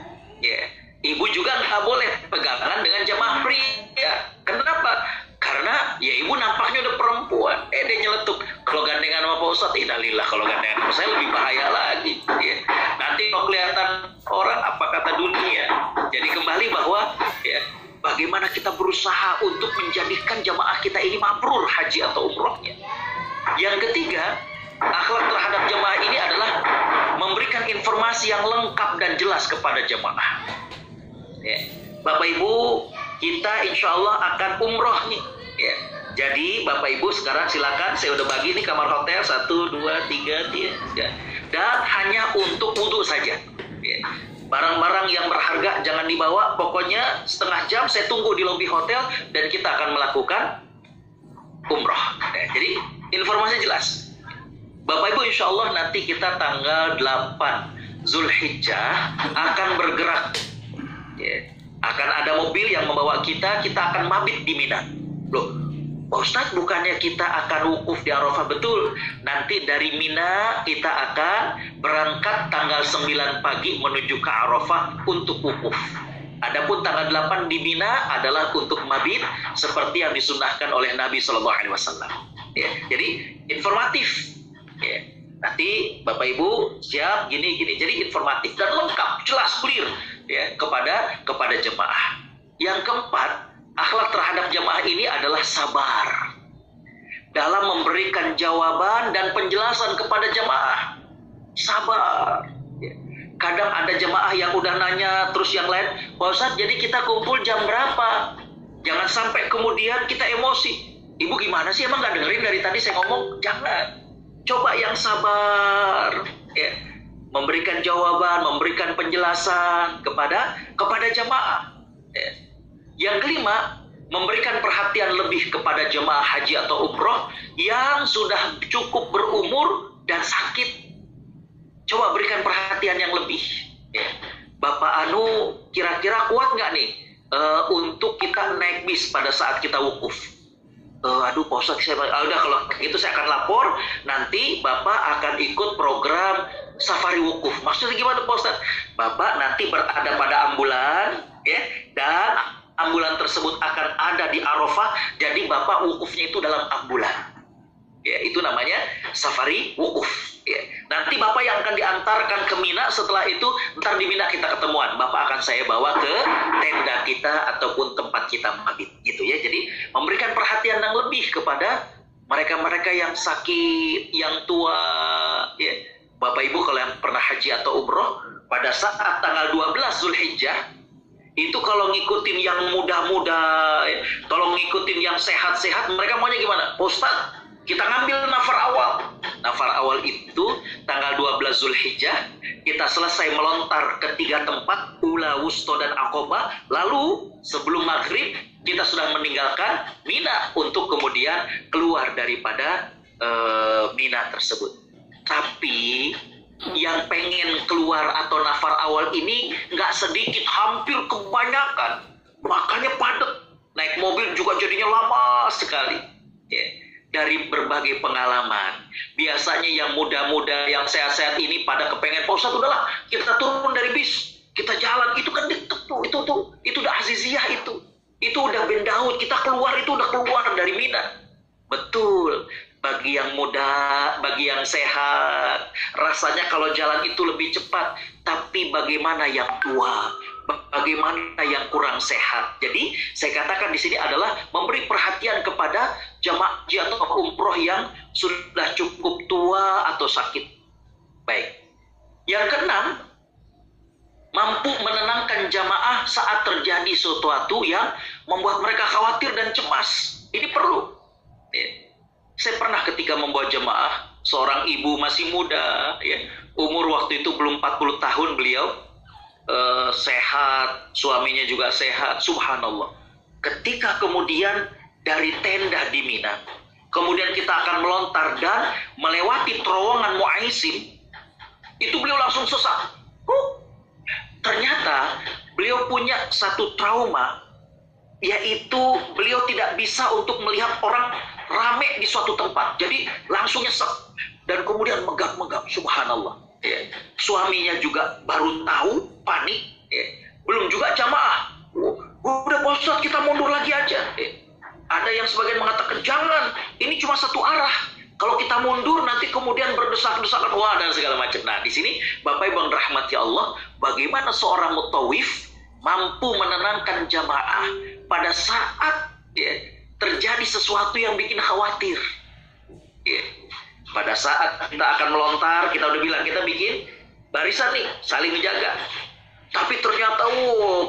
[SPEAKER 3] Ibu juga nggak boleh pegangan dengan jamaah pria. Kenapa? Karena ibu nampaknya udah perempuan. Dia nyeletuk. Kalau gandengan sama Pak Ustadz, innalillah, kalau gandengan sama saya lebih bahaya lagi. Nanti kalau kelihatan orang, apa kata dunia. Jadi kembali bahwa bagaimana kita berusaha untuk menjadikan jamaah kita ini mabrur haji atau umrohnya. Yang ketiga, akhlak terhadap jamaah ini adalah memberikan informasi yang lengkap dan jelas kepada jamaah. Bapak Ibu, kita insya Allah akan umroh nih. Jadi Bapak Ibu sekarang silakan, saya udah bagi nih kamar hotel 1, 2, 3, dan hanya untuk wudhu saja. Barang-barang yang berharga jangan dibawa. Pokoknya setengah jam saya tunggu di lobi hotel dan kita akan melakukan umroh. Jadi informasinya jelas. Bapak Ibu, insya Allah nanti kita tanggal 8 Zulhijjah akan bergerak. Akan ada mobil yang membawa kita akan mabit di Mina. Loh, Pak Ustadz, bukannya kita akan wukuf di Arafah? Betul. Nanti dari Mina kita akan berangkat tanggal 9 pagi menuju ke Arafah untuk wukuf. Adapun tanggal 8 di Mina adalah untuk mabit seperti yang disunahkan oleh Nabi SAW. Jadi informatif. Nanti Bapak Ibu siap gini. Jadi informatif dan lengkap, jelas, clear kepada jemaah. Yang keempat, akhlak terhadap jemaah ini adalah sabar dalam memberikan jawaban dan penjelasan kepada jemaah. Sabar. Kadang ada jemaah yang udah nanya terus yang lain, Pak Ustadz, jadi kita kumpul jam berapa? Jangan sampai kemudian kita emosi. Ibu gimana sih, emang nggak dengerin dari tadi saya ngomong? Jangan. Coba yang sabar, memberikan jawaban, memberikan penjelasan kepada jamaah. Yang kelima, memberikan perhatian lebih kepada jemaah haji atau umroh yang sudah cukup berumur dan sakit. Coba berikan perhatian yang lebih. Bapak Anu kira-kira kuat nggak nih untuk kita naik bis pada saat kita wukuf? Aduh Pak Ustadz, udah kalau gitu saya akan lapor, nanti Bapak akan ikut program safari wukuf. Maksudnya gimana Pak Ustadz? Bapak nanti berada pada ambulan, dan ambulan tersebut akan ada di Arafah, jadi Bapak wukufnya itu dalam ambulan. Itu namanya safari wukuf. Nanti Bapak yang akan diantarkan ke Mina, setelah itu ntar di Mina kita ketemuan. Bapak akan saya bawa ke tenda kita ataupun tempat kita mabit gitu ya. Jadi memberikan perhatian yang lebih kepada mereka-mereka yang sakit, yang tua Bapak Ibu kalau yang pernah haji atau umroh, pada saat tanggal 12 Zulhijjah itu kalau ngikutin yang muda-muda, tolong ngikutin yang sehat-sehat, mereka maunya gimana? Ustadz, kita ngambil nafar awal. Nafar awal itu tanggal 12 Zulhijjah, kita selesai melontar ke 3 tempat, Ula, Wusto, dan Aqobah. Lalu sebelum maghrib kita sudah meninggalkan Mina untuk kemudian keluar daripada Mina tersebut. Tapi yang pengen keluar atau nafar awal ini nggak sedikit, hampir kebanyakan. Makanya padat. Naik mobil juga jadinya lama sekali. Dari berbagai pengalaman, biasanya yang muda-muda, yang sehat-sehat ini pada kepengen, Pak Ustadz udahlah kita turun dari bis, Kita jalan itu kan deket tuh, itu udah Aziziyah itu udah Ben Daud, kita keluar itu udah keluar dari Mina. Betul, bagi yang muda, bagi yang sehat, rasanya kalau jalan itu lebih cepat. Tapi bagaimana yang tua, bagaimana yang kurang sehat? Jadi saya katakan di sini adalah memberi perhatian kepada jamaah haji atau umroh yang sudah cukup tua atau sakit. Baik. Yang keenam, mampu menenangkan jamaah saat terjadi sesuatu yang membuat mereka khawatir dan cemas. Ini perlu. Ya. Saya pernah ketika membawa jamaah, seorang ibu masih muda, ya, umur waktu itu belum 40 tahun beliau, sehat, suaminya juga sehat, subhanallah. Ketika kemudian dari tenda di Mina, kemudian kita akan melontar dan melewati terowongan Mu'aisim, itu beliau langsung sesak. Ternyata beliau punya satu trauma, yaitu beliau tidak bisa untuk melihat orang rame di suatu tempat. Jadi langsung nyesek dan kemudian megap-megap, subhanallah. Ya. Suaminya juga baru tahu, panik. Ya. Belum juga jamaah. Udah Pak Ustadz, kita mundur lagi aja. Ya. Ada yang sebagian mengatakan, jangan, ini cuma satu arah. Kalau kita mundur nanti kemudian berdesak-desakan, wah, dan segala macam. Nah, di sini Bapak Ibu yang dirahmati Allah, bagaimana seorang mutawif mampu menenangkan jamaah pada saat ya, terjadi sesuatu yang bikin khawatir. Ya. Pada saat kita akan melontar, kita udah bilang kita bikin barisan nih, saling menjaga. Tapi ternyata,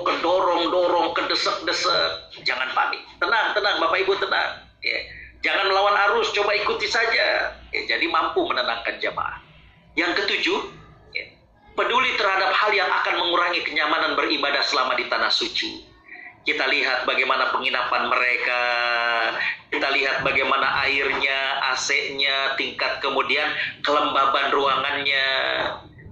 [SPEAKER 3] kedorong-dorong, kedesek-desek, jangan panik. Tenang, Bapak Ibu tenang. Ya. Jangan melawan arus, coba ikuti saja. Ya, jadi mampu menenangkan jamaah. Yang ketujuh, ya, peduli terhadap hal yang akan mengurangi kenyamanan beribadah selama di tanah suci. Kita lihat bagaimana penginapan mereka, kita lihat bagaimana airnya, AC-nya, tingkat kemudian kelembaban ruangannya.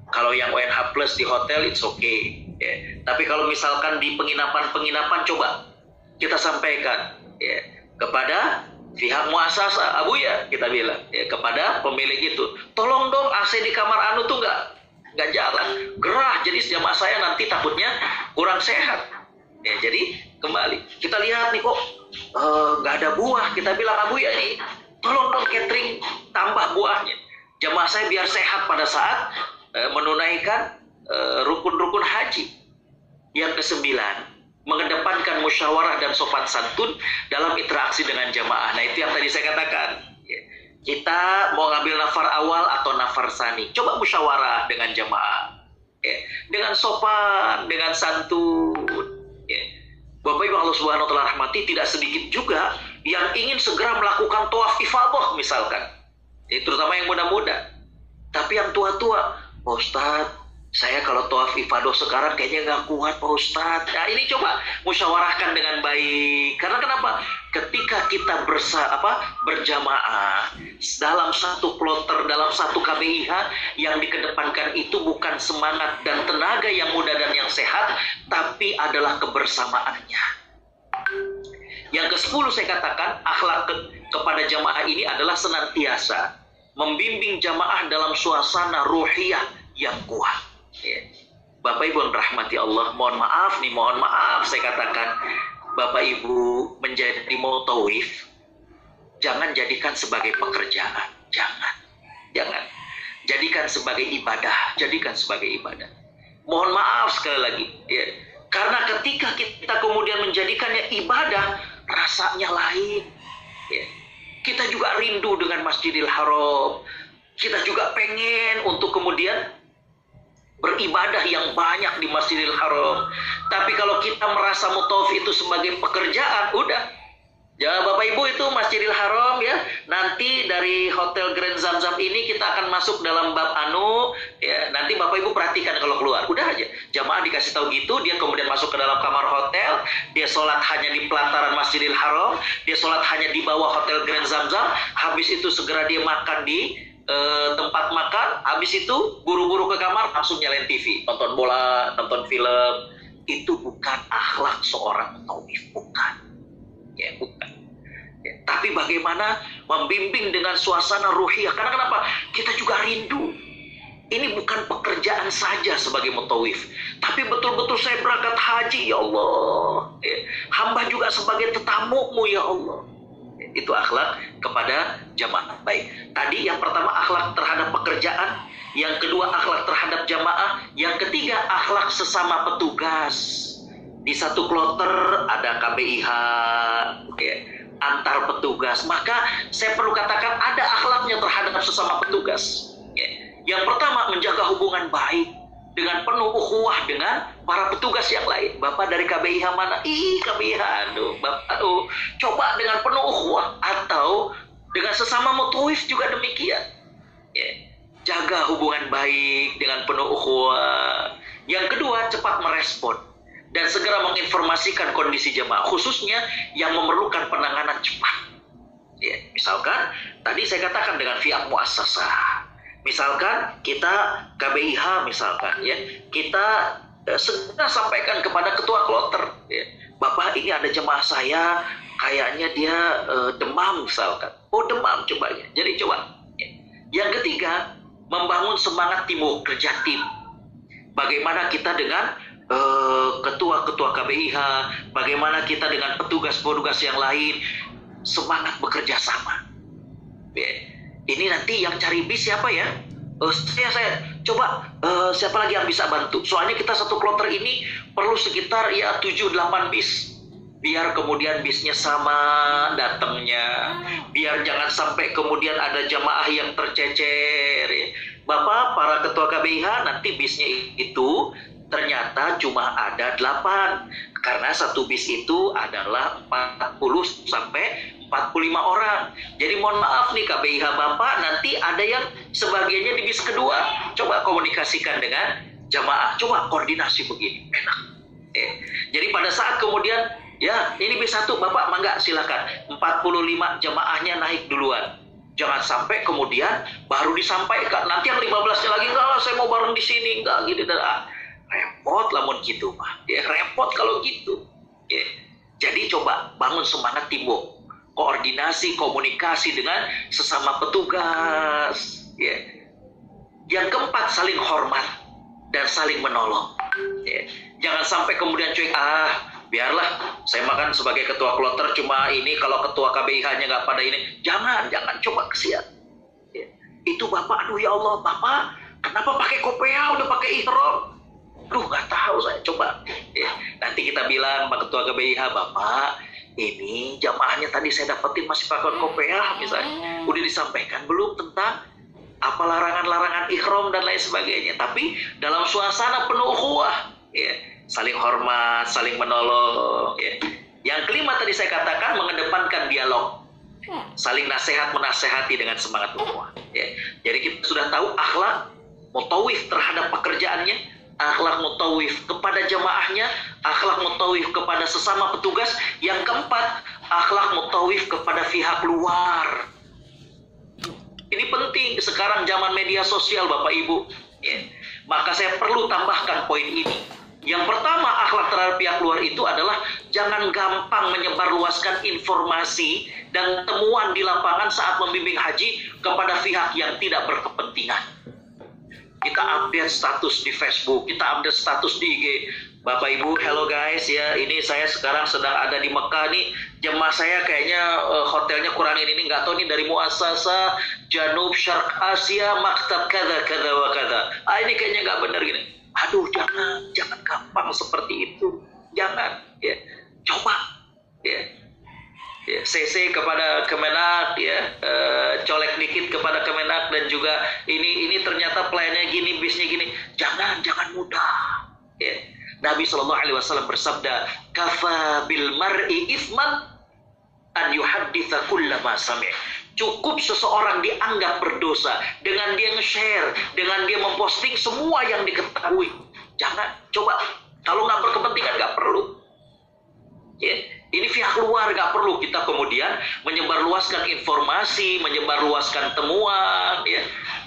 [SPEAKER 3] Kalau yang ONH plus di hotel, it's okay. Ya. Tapi kalau misalkan di penginapan-penginapan, coba kita sampaikan ya, kepada pihak muasasa, Abuya kita bilang ya, kepada pemilik itu, tolong dong AC di kamar anu tuh nggak jalan, gerah, jadi jamaah saya nanti takutnya kurang sehat. Ya, jadi kembali kita lihat nih kok nggak ada buah, kita bilang Abuya nih, tolong dong catering tambah buahnya, jamaah saya biar sehat pada saat menunaikan rukun-rukun haji. Yang kesembilan, mengedepankan musyawarah dan sopan santun dalam interaksi dengan jamaah. Nah, itu yang tadi saya katakan. Kita mau ngambil nafar awal atau nafar sani, coba musyawarah dengan jamaah. Dengan sopan, dengan santun. Bapak Ibu Allah Subhanahu wa taala rahmati, tidak sedikit juga yang ingin segera melakukan tawaf ifadah misalkan. Terutama yang muda-muda. Tapi yang tua-tua, Pak Ustadz, saya kalau tawaf ifadah sekarang kayaknya nggak kuat Pak Ustadz. Nah, ini coba musyawarahkan dengan baik. Karena kenapa? Ketika kita berjamaah dalam satu kloter, dalam satu KBIH, yang dikedepankan itu bukan semangat dan tenaga yang muda dan yang sehat, tapi adalah kebersamaannya. Yang ke-10 saya katakan, akhlak kepada jamaah ini adalah senantiasa membimbing jamaah dalam suasana ruhiyah yang kuat. Ya. Bapak Ibu yang rahmati Allah, mohon maaf saya katakan, Bapak Ibu menjadi mutawif jangan jadikan sebagai pekerjaan, jangan jadikan sebagai ibadah, mohon maaf sekali lagi ya. Karena ketika kita kemudian menjadikannya ibadah, rasanya lain ya. Kita juga rindu dengan Masjidil Haram, kita juga pengen untuk kemudian beribadah yang banyak di Masjidil Haram. Tapi kalau kita merasa mutawaf itu sebagai pekerjaan, udah. Ya Bapak Ibu, itu Masjidil Haram ya. Nanti dari Hotel Grand Zamzam ini kita akan masuk dalam bab anu ya. Nanti Bapak Ibu perhatikan kalau keluar. Udah aja. Jamaah dikasih tahu gitu, dia kemudian masuk ke dalam kamar hotel, dia sholat hanya di pelataran Masjidil Haram, dia sholat hanya di bawah Hotel Grand Zamzam, habis itu segera dia makan di tempat makan, habis itu buru-buru ke kamar langsung nyalain TV, nonton bola, nonton film. Itu bukan akhlak seorang mutawif, bukan. Ya, tapi bagaimana membimbing dengan suasana ruhiyah? Karena kenapa? Kita juga rindu Ini bukan pekerjaan saja sebagai mutawif, tapi betul-betul saya berangkat haji, ya Allah. Hamba juga sebagai tetamu-Mu, ya Allah. Itu akhlak kepada jamaah. Baik, tadi yang pertama akhlak terhadap pekerjaan, yang kedua akhlak terhadap jamaah, yang ketiga akhlak sesama petugas. Di satu kloter ada KBIH, antar petugas. Maka saya perlu katakan ada akhlaknya terhadap sesama petugas. Yang pertama, menjaga hubungan baik dengan penuh ukhuwah dengan para petugas yang lain. Bapak dari KBIH mana? KBIH, Bapak, coba dengan penuh ukhuwah. Atau dengan sesama mutawif juga demikian. Jaga hubungan baik dengan penuh ukhuwah. Yang kedua, cepat merespon dan segera menginformasikan kondisi jamaah, khususnya yang memerlukan penanganan cepat. Misalkan, tadi saya katakan dengan pihak muassasah. Misalkan kita KBIH misalkan kita segera sampaikan kepada ketua kloter, Bapak, ini ada jemaah saya kayaknya dia demam misalkan. Oh, demam, coba ya. Jadi coba. Yang ketiga, membangun semangat teamwork, kerja tim. Bagaimana kita dengan ketua-ketua KBIH, bagaimana kita dengan petugas-petugas yang lain semangat bekerja sama. Ini nanti yang cari bis siapa ya? Saya coba siapa lagi yang bisa bantu? Soalnya kita satu kloter ini perlu sekitar 7-8 bis. Biar kemudian bisnya sama datangnya. Biar jangan sampai kemudian ada jamaah yang tercecer. Bapak, para ketua KBIH, nanti bisnya itu ternyata cuma ada 8. Karena satu bis itu adalah 40 sampai 45 orang. Jadi mohon maaf nih KBIH Bapak, nanti ada yang sebagiannya di bis kedua. Coba komunikasikan dengan jamaah. Coba koordinasi begini. Enak. Jadi pada saat kemudian, ini bis 1 Bapak, mangga silakan. 45 jamaahnya naik duluan. Jangan sampai kemudian baru disampaikan. Nanti yang 15-nya lagi, enggak, saya mau bareng di sini. Enggak, gitu. Repot lamun gitu, Pak. Repot kalau gitu. Jadi coba bangun semangat teamwork. Koordinasi, komunikasi dengan sesama petugas. Yang keempat, saling hormat dan saling menolong. Jangan sampai kemudian cuek, biarlah saya makan sebagai ketua kloter cuma ini, kalau ketua KBIH-nya nggak pada ini. Jangan coba kesian. Itu Bapak, aduh ya Allah, Bapak kenapa pakai kopiah, udah pakai ihram? Aduh nggak tahu saya, coba. Nanti kita bilang Pak Ketua KBIH, Bapak ini jamaahnya tadi saya dapetin masih pakai kopiah misalnya. Udah disampaikan belum tentang apa larangan-larangan ihram dan lain sebagainya. Tapi dalam suasana penuh ukhuwah, saling hormat, saling menolong. Yang kelima tadi saya katakan mengedepankan dialog, saling nasihat menasehati dengan semangat ukhuwah. Jadi kita sudah tahu akhlak mutawif terhadap pekerjaannya, akhlak mutawif kepada jamaahnya, akhlak mutawif kepada sesama petugas. Yang keempat, akhlak mutawif kepada pihak luar. Ini penting sekarang zaman media sosial Bapak Ibu. Maka saya perlu tambahkan poin ini. Yang pertama, akhlak terhadap pihak luar itu adalah jangan gampang menyebarluaskan informasi dan temuan di lapangan saat membimbing haji kepada pihak yang tidak berkepentingan. Kita update status di Facebook, kita update status di IG. Bapak Ibu, hello guys ini saya sekarang sedang ada di Mekah nih. Jemaah saya kayaknya hotelnya kurang ini nggak tahu nih dari muassasah Janub Syarq Asia Maktab kada wa kada. Ini kayaknya nggak benar gini. Aduh, jangan gampang seperti itu. Jangan, coba, CC kepada Kemenak, colek dikit kepada Kemenak, dan juga ini ternyata pelayannya gini, bisnya gini. Jangan mudah. Nabi SAW bersabda, kafa bil mar'i ithman an yuhadditha kullama sami'. Cukup seseorang dianggap berdosa dengan dia nge-share, dengan dia memposting semua yang diketahui. Jangan, coba. Kalau nggak berkepentingan nggak perlu. Ini pihak luar, nggak perlu kita kemudian menyebarluaskan informasi, menyebarluaskan temuan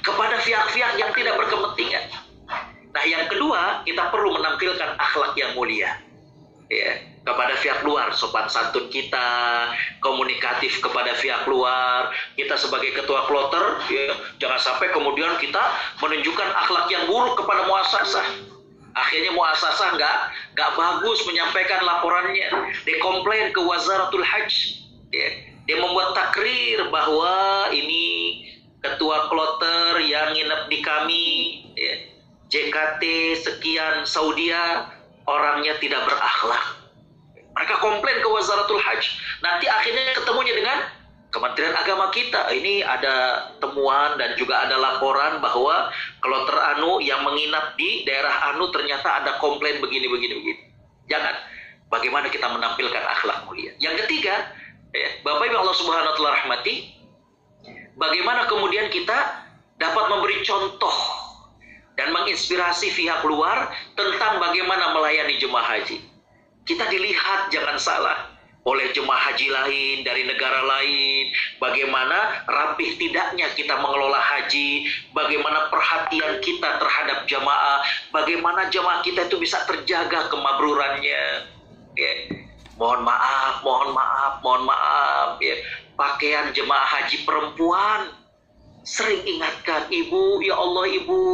[SPEAKER 3] kepada pihak-pihak yang tidak berkepentingan. Nah, yang kedua, kita perlu menampilkan akhlak yang mulia. kepada pihak luar, sopan santun kita, komunikatif kepada pihak luar. Kita sebagai ketua kloter, ya, jangan sampai kemudian kita menunjukkan akhlak yang buruk kepada muasasah. Akhirnya muasasah nggak bagus menyampaikan laporannya. Dia komplain ke Wazaratul Hajj. Ya. Dia membuat takrir bahwa ini ketua kloter yang nginep di kami, ya, JKT sekian Saudia, orangnya tidak berakhlak. Mereka komplain ke Wazaratul Hajj. Nanti akhirnya ketemunya dengan Kementerian Agama kita. Ini ada temuan dan juga ada laporan bahwa kloter Anu yang menginap di daerah Anu ternyata ada komplain begini. Jangan. Bagaimana kita menampilkan akhlak mulia. Yang ketiga, ya, Bapak Ibu Allah Subhanahu wa taala rahmati, bagaimana kemudian kita dapat memberi contoh dan menginspirasi pihak luar tentang bagaimana melayani jemaah haji. Kita dilihat, jangan salah, oleh jemaah haji lain dari negara lain, bagaimana rapih tidaknya kita mengelola haji, bagaimana perhatian kita terhadap jamaah, bagaimana jamaah kita itu bisa terjaga kemabrurannya. Ya. Mohon maaf, ya. Pakaian jemaah haji perempuan, sering ingatkan, ibu, ya Allah ibu,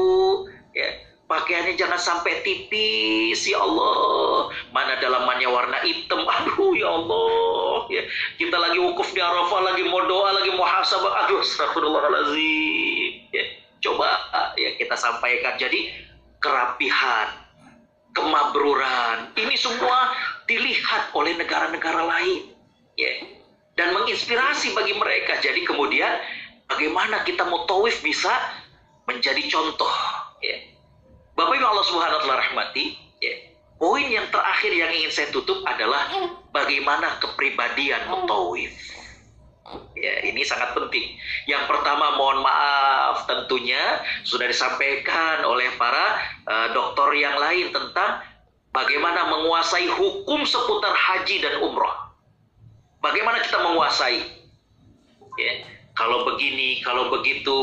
[SPEAKER 3] ya. Pakaiannya jangan sampai tipis, ya Allah. Mana dalamannya warna hitam, aduh ya Allah. Ya, kita lagi wukuf di Arafah, lagi mau doa, lagi mau hasabah, aduh astagfirullahaladzim. Ya, coba ya kita sampaikan. Jadi kerapihan, kemabruran, ini semua dilihat oleh negara-negara lain. Ya, dan menginspirasi bagi mereka. Jadi kemudian bagaimana kita mutawif bisa menjadi contoh. Ya. Bapak Ibu Allah Subhanahu wa taala rahmati, ya. Poin yang terakhir yang ingin saya tutup adalah bagaimana kepribadian mutawif. Ya, ini sangat penting. Yang pertama, mohon maaf, tentunya sudah disampaikan oleh para doktor yang lain tentang bagaimana menguasai hukum seputar haji dan umroh. Bagaimana kita menguasai? Ya, kalau begini, kalau begitu,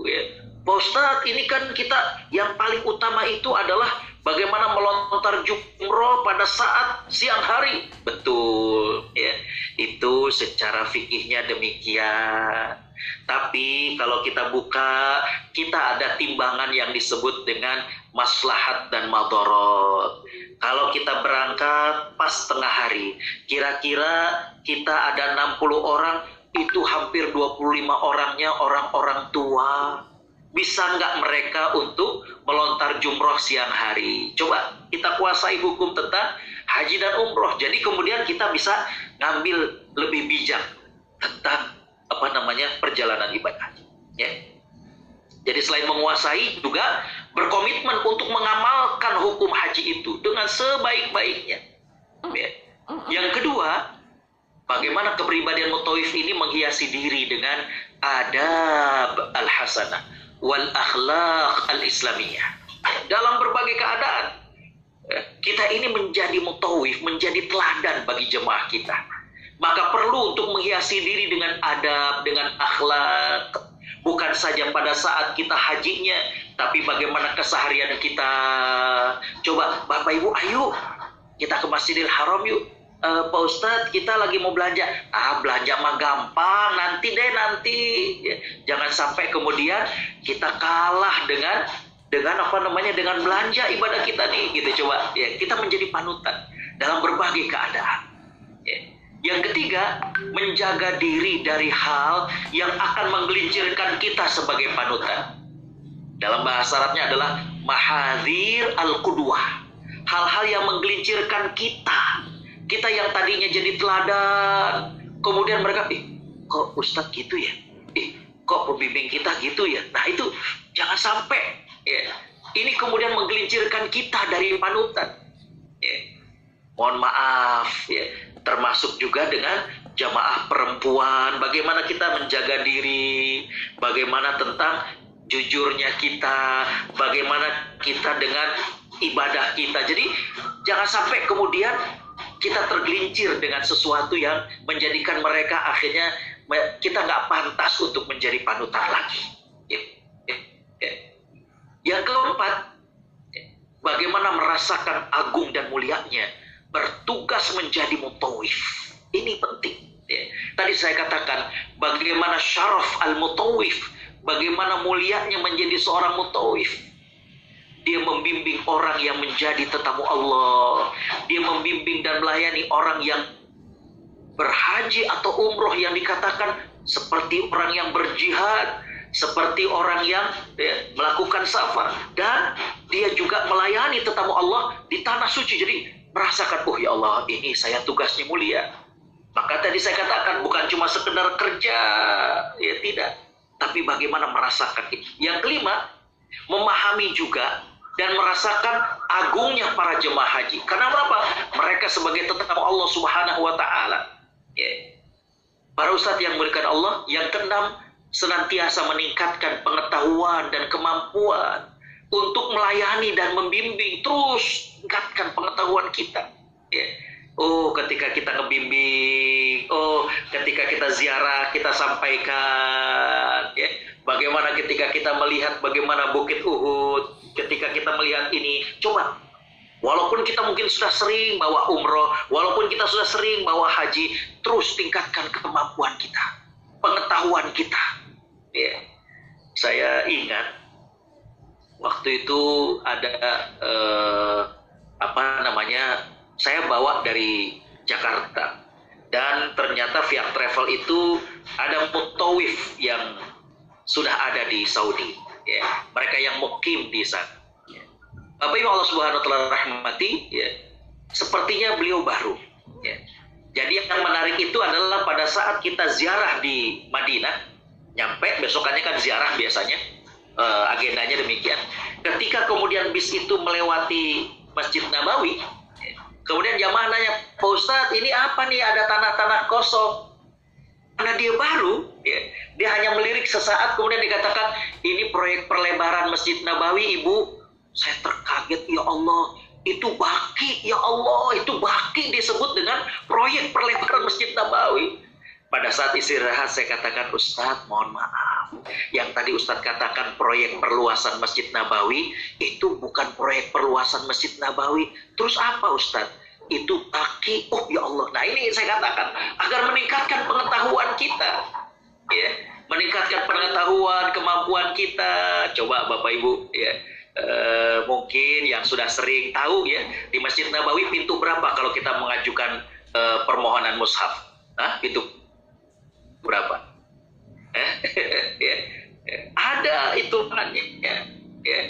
[SPEAKER 3] ya. Pak Ustadz, ini kan kita yang paling utama itu adalah bagaimana melontar jumroh pada saat siang hari. Betul, ya. Itu secara fikihnya demikian. Tapi kalau kita buka, kita ada timbangan yang disebut dengan maslahat dan madorot. Kalau kita berangkat pas tengah hari, kira-kira kita ada 60 orang, itu hampir 25 orangnya orang-orang tua. Bisa nggak mereka untuk melontar jumroh siang hari? Coba kita kuasai hukum tentang haji dan umroh. Jadi kemudian kita bisa ngambil lebih bijak tentang perjalanan ibadah haji. Ya. Jadi selain menguasai juga berkomitmen untuk mengamalkan hukum haji itu dengan sebaik-baiknya. Ya. Yang kedua, bagaimana kepribadian mutawif ini menghiasi diri dengan adab al-hasanah wal akhlaq al-islamiyah. Dalam berbagai keadaan, kita ini menjadi mutawif, menjadi teladan bagi jemaah kita. Maka perlu untuk menghiasi diri dengan adab, dengan akhlak. Bukan saja pada saat kita hajinya, tapi bagaimana keseharian kita. Coba Bapak Ibu, ayo kita ke Masjidil Haram yuk. Pak Ustadz, kita lagi mau belanja. Belanja mah gampang, nanti. Ya, jangan sampai kemudian kita kalah dengan belanja ibadah kita nih, gitu. Coba ya, kita menjadi panutan dalam berbagai keadaan. Ya. Yang ketiga, menjaga diri dari hal yang akan menggelincirkan kita sebagai panutan. Dalam bahasa Arabnya adalah mahadzir al-qudwah. Hal-hal yang menggelincirkan kita. Kita yang tadinya jadi teladan, kemudian mereka, kok Ustadz gitu ya? Kok pembimbing kita gitu ya? Nah itu jangan sampai. Ya. Ini kemudian menggelincirkan kita dari panutan. Ya. Mohon maaf, ya. Termasuk juga dengan jamaah perempuan. Bagaimana kita menjaga diri? Bagaimana tentang jujurnya kita? Bagaimana kita dengan ibadah kita? Jadi jangan sampai kemudian kita tergelincir dengan sesuatu yang menjadikan mereka akhirnya kita nggak pantas untuk menjadi panutan lagi. Yang keempat, bagaimana merasakan agung dan mulianya bertugas menjadi mutawif. Ini penting. Ya. Tadi saya katakan bagaimana syaraf al-mutawif, bagaimana mulianya menjadi seorang mutawif. Dia membimbing orang yang menjadi tetamu Allah. Dia membimbing dan melayani orang yang berhaji atau umroh yang dikatakan seperti orang yang berjihad, seperti orang yang melakukan safar. Dan dia juga melayani tetamu Allah di tanah suci. Jadi merasakan, oh ya Allah, ini saya tugasnya mulia. Maka tadi saya katakan bukan cuma sekedar kerja, ya tidak. Tapi bagaimana merasakan itu. Yang kelima, memahami juga dan merasakan agungnya para jemaah haji. Karena apa? Mereka sebagai tetamu Allah Subhanahu wa Ta'ala. Ya. Para ustadz yang memberikan Allah. Yang keenam, senantiasa meningkatkan pengetahuan dan kemampuan untuk melayani dan membimbing. Terus tingkatkan pengetahuan kita. Ya. Oh, ketika kita ngebimbing, oh, ketika kita ziarah, kita sampaikan, ya. Bagaimana ketika kita melihat bagaimana Bukit Uhud, ketika kita melihat ini, coba, walaupun kita mungkin sudah sering bawa umroh, walaupun kita sudah sering bawa haji, terus tingkatkan kemampuan kita, pengetahuan kita. Ya. Saya ingat waktu itu ada saya bawa dari Jakarta, dan ternyata via travel itu ada mutawif yang sudah ada di Saudi, ya. Mereka yang mukim di sana. Ya. Bapak Ibu Allah Subhanahu wa Ta'ala rahmati, ya. Sepertinya beliau baru. Ya. Jadi yang menarik itu adalah pada saat kita ziarah di Madinah, nyampe besokannya kan ziarah biasanya, agendanya demikian. Ketika kemudian bis itu melewati Masjid Nabawi, kemudian jamaah nanya, Pak Ustadz, ini apa nih, ada tanah-tanah kosong? Karena dia baru, ya, dia hanya melirik sesaat, kemudian dikatakan, ini proyek perlebaran Masjid Nabawi, Ibu. Saya terkaget, ya Allah, itu baki, ya Allah, itu baki disebut dengan proyek perlebaran Masjid Nabawi. Pada saat istirahat saya katakan, Ustadz, mohon maaf. Yang tadi Ustadz katakan proyek perluasan Masjid Nabawi, itu bukan proyek perluasan Masjid Nabawi. Terus apa Ustadz? Itu baki. Oh ya Allah. Nah ini saya katakan, agar meningkatkan pengetahuan kita. Ya, meningkatkan pengetahuan, kemampuan kita. Coba Bapak Ibu, ya. Mungkin yang sudah sering tahu ya, di Masjid Nabawi pintu berapa kalau kita mengajukan permohonan mushaf? Pintu berapa? Ya. Ada hitungannya, ya.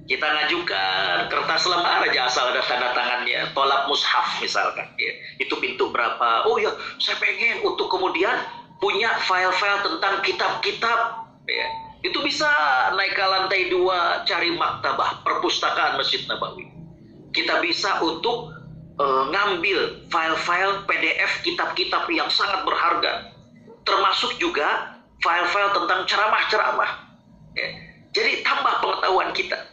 [SPEAKER 3] Kita ngajukan kertas lembar aja asal ada tanda tangannya, tolak mushaf misalkan, ya. Itu pintu berapa? Oh ya, saya pengen untuk kemudian punya file-file tentang kitab-kitab, ya. Itu bisa naik ke lantai 2, cari maktabah perpustakaan Masjid Nabawi. Kita bisa untuk ngambil file-file PDF kitab-kitab yang sangat berharga, termasuk juga file-file tentang ceramah-ceramah, ya. Jadi tambah pengetahuan kita.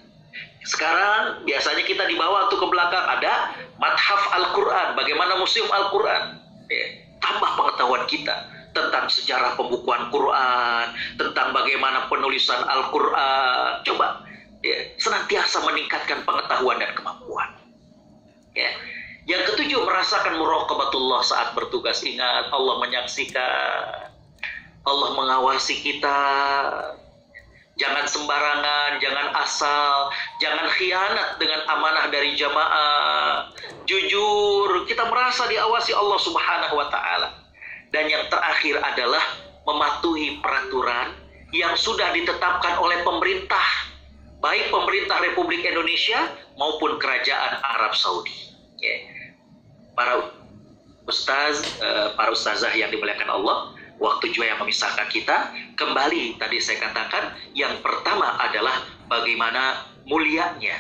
[SPEAKER 3] Sekarang biasanya kita dibawa tuh ke belakang, ada Mathaf Al-Quran, bagaimana museum Al-Quran, ya. Tambah pengetahuan kita tentang sejarah pembukuan Quran, tentang bagaimana penulisan Al-Quran. Coba, ya, senantiasa meningkatkan pengetahuan dan kemampuan, ya. Yang ketujuh, merasakan muraqabatullah saat bertugas. Ingat, Allah menyaksikan, Allah mengawasi kita. Jangan sembarangan, jangan asal, jangan khianat dengan amanah dari jamaah. Jujur, kita merasa diawasi Allah Subhanahu wa Ta'ala. Dan yang terakhir adalah mematuhi peraturan yang sudah ditetapkan oleh pemerintah, baik pemerintah Republik Indonesia maupun Kerajaan Arab Saudi. Ya. Para ustazah yang dimuliakan Allah, waktu juga yang memisahkan kita. Kembali tadi saya katakan, yang pertama adalah bagaimana mulianya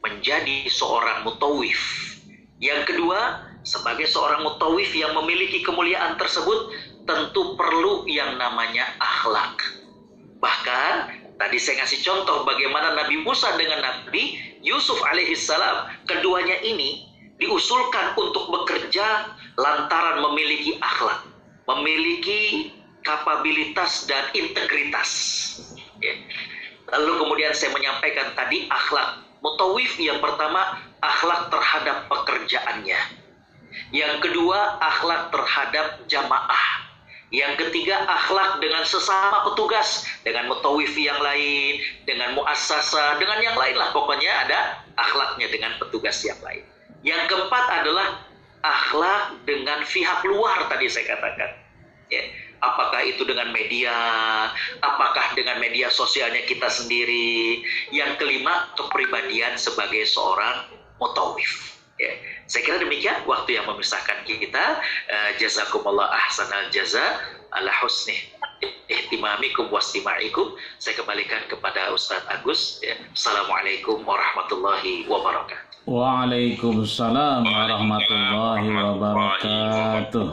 [SPEAKER 3] menjadi seorang mutawif. Yang kedua, sebagai seorang mutawif yang memiliki kemuliaan tersebut, tentu perlu yang namanya akhlak. Bahkan tadi saya ngasih contoh bagaimana Nabi Musa dengan Nabi Yusuf alaihissalam, keduanya ini diusulkan untuk bekerja lantaran memiliki akhlak, memiliki kapabilitas dan integritas, ya. Lalu kemudian saya menyampaikan tadi akhlak mutawif. Yang pertama, akhlak terhadap pekerjaannya. Yang kedua, akhlak terhadap jamaah. Yang ketiga, akhlak dengan sesama petugas, dengan mutawif yang lain, dengan muassasah, dengan yang lain lah. Pokoknya ada akhlaknya dengan petugas yang lain. Yang keempat adalah akhlak dengan pihak luar tadi saya katakan. Ya. Apakah itu dengan media, apakah dengan media sosialnya kita sendiri. Yang kelima, kepribadian sebagai seorang mutawif. Ya. Saya kira demikian waktu yang memisahkan kita. Jazakumullah ahsanal jaza ala husni ihtimamikum wastima'ikum. Saya kembalikan kepada Ustadz Agus. Ya. Assalamualaikum warahmatullahi wabarakatuh.
[SPEAKER 1] Waalaikumsalam warahmatullahi wabarakatuh.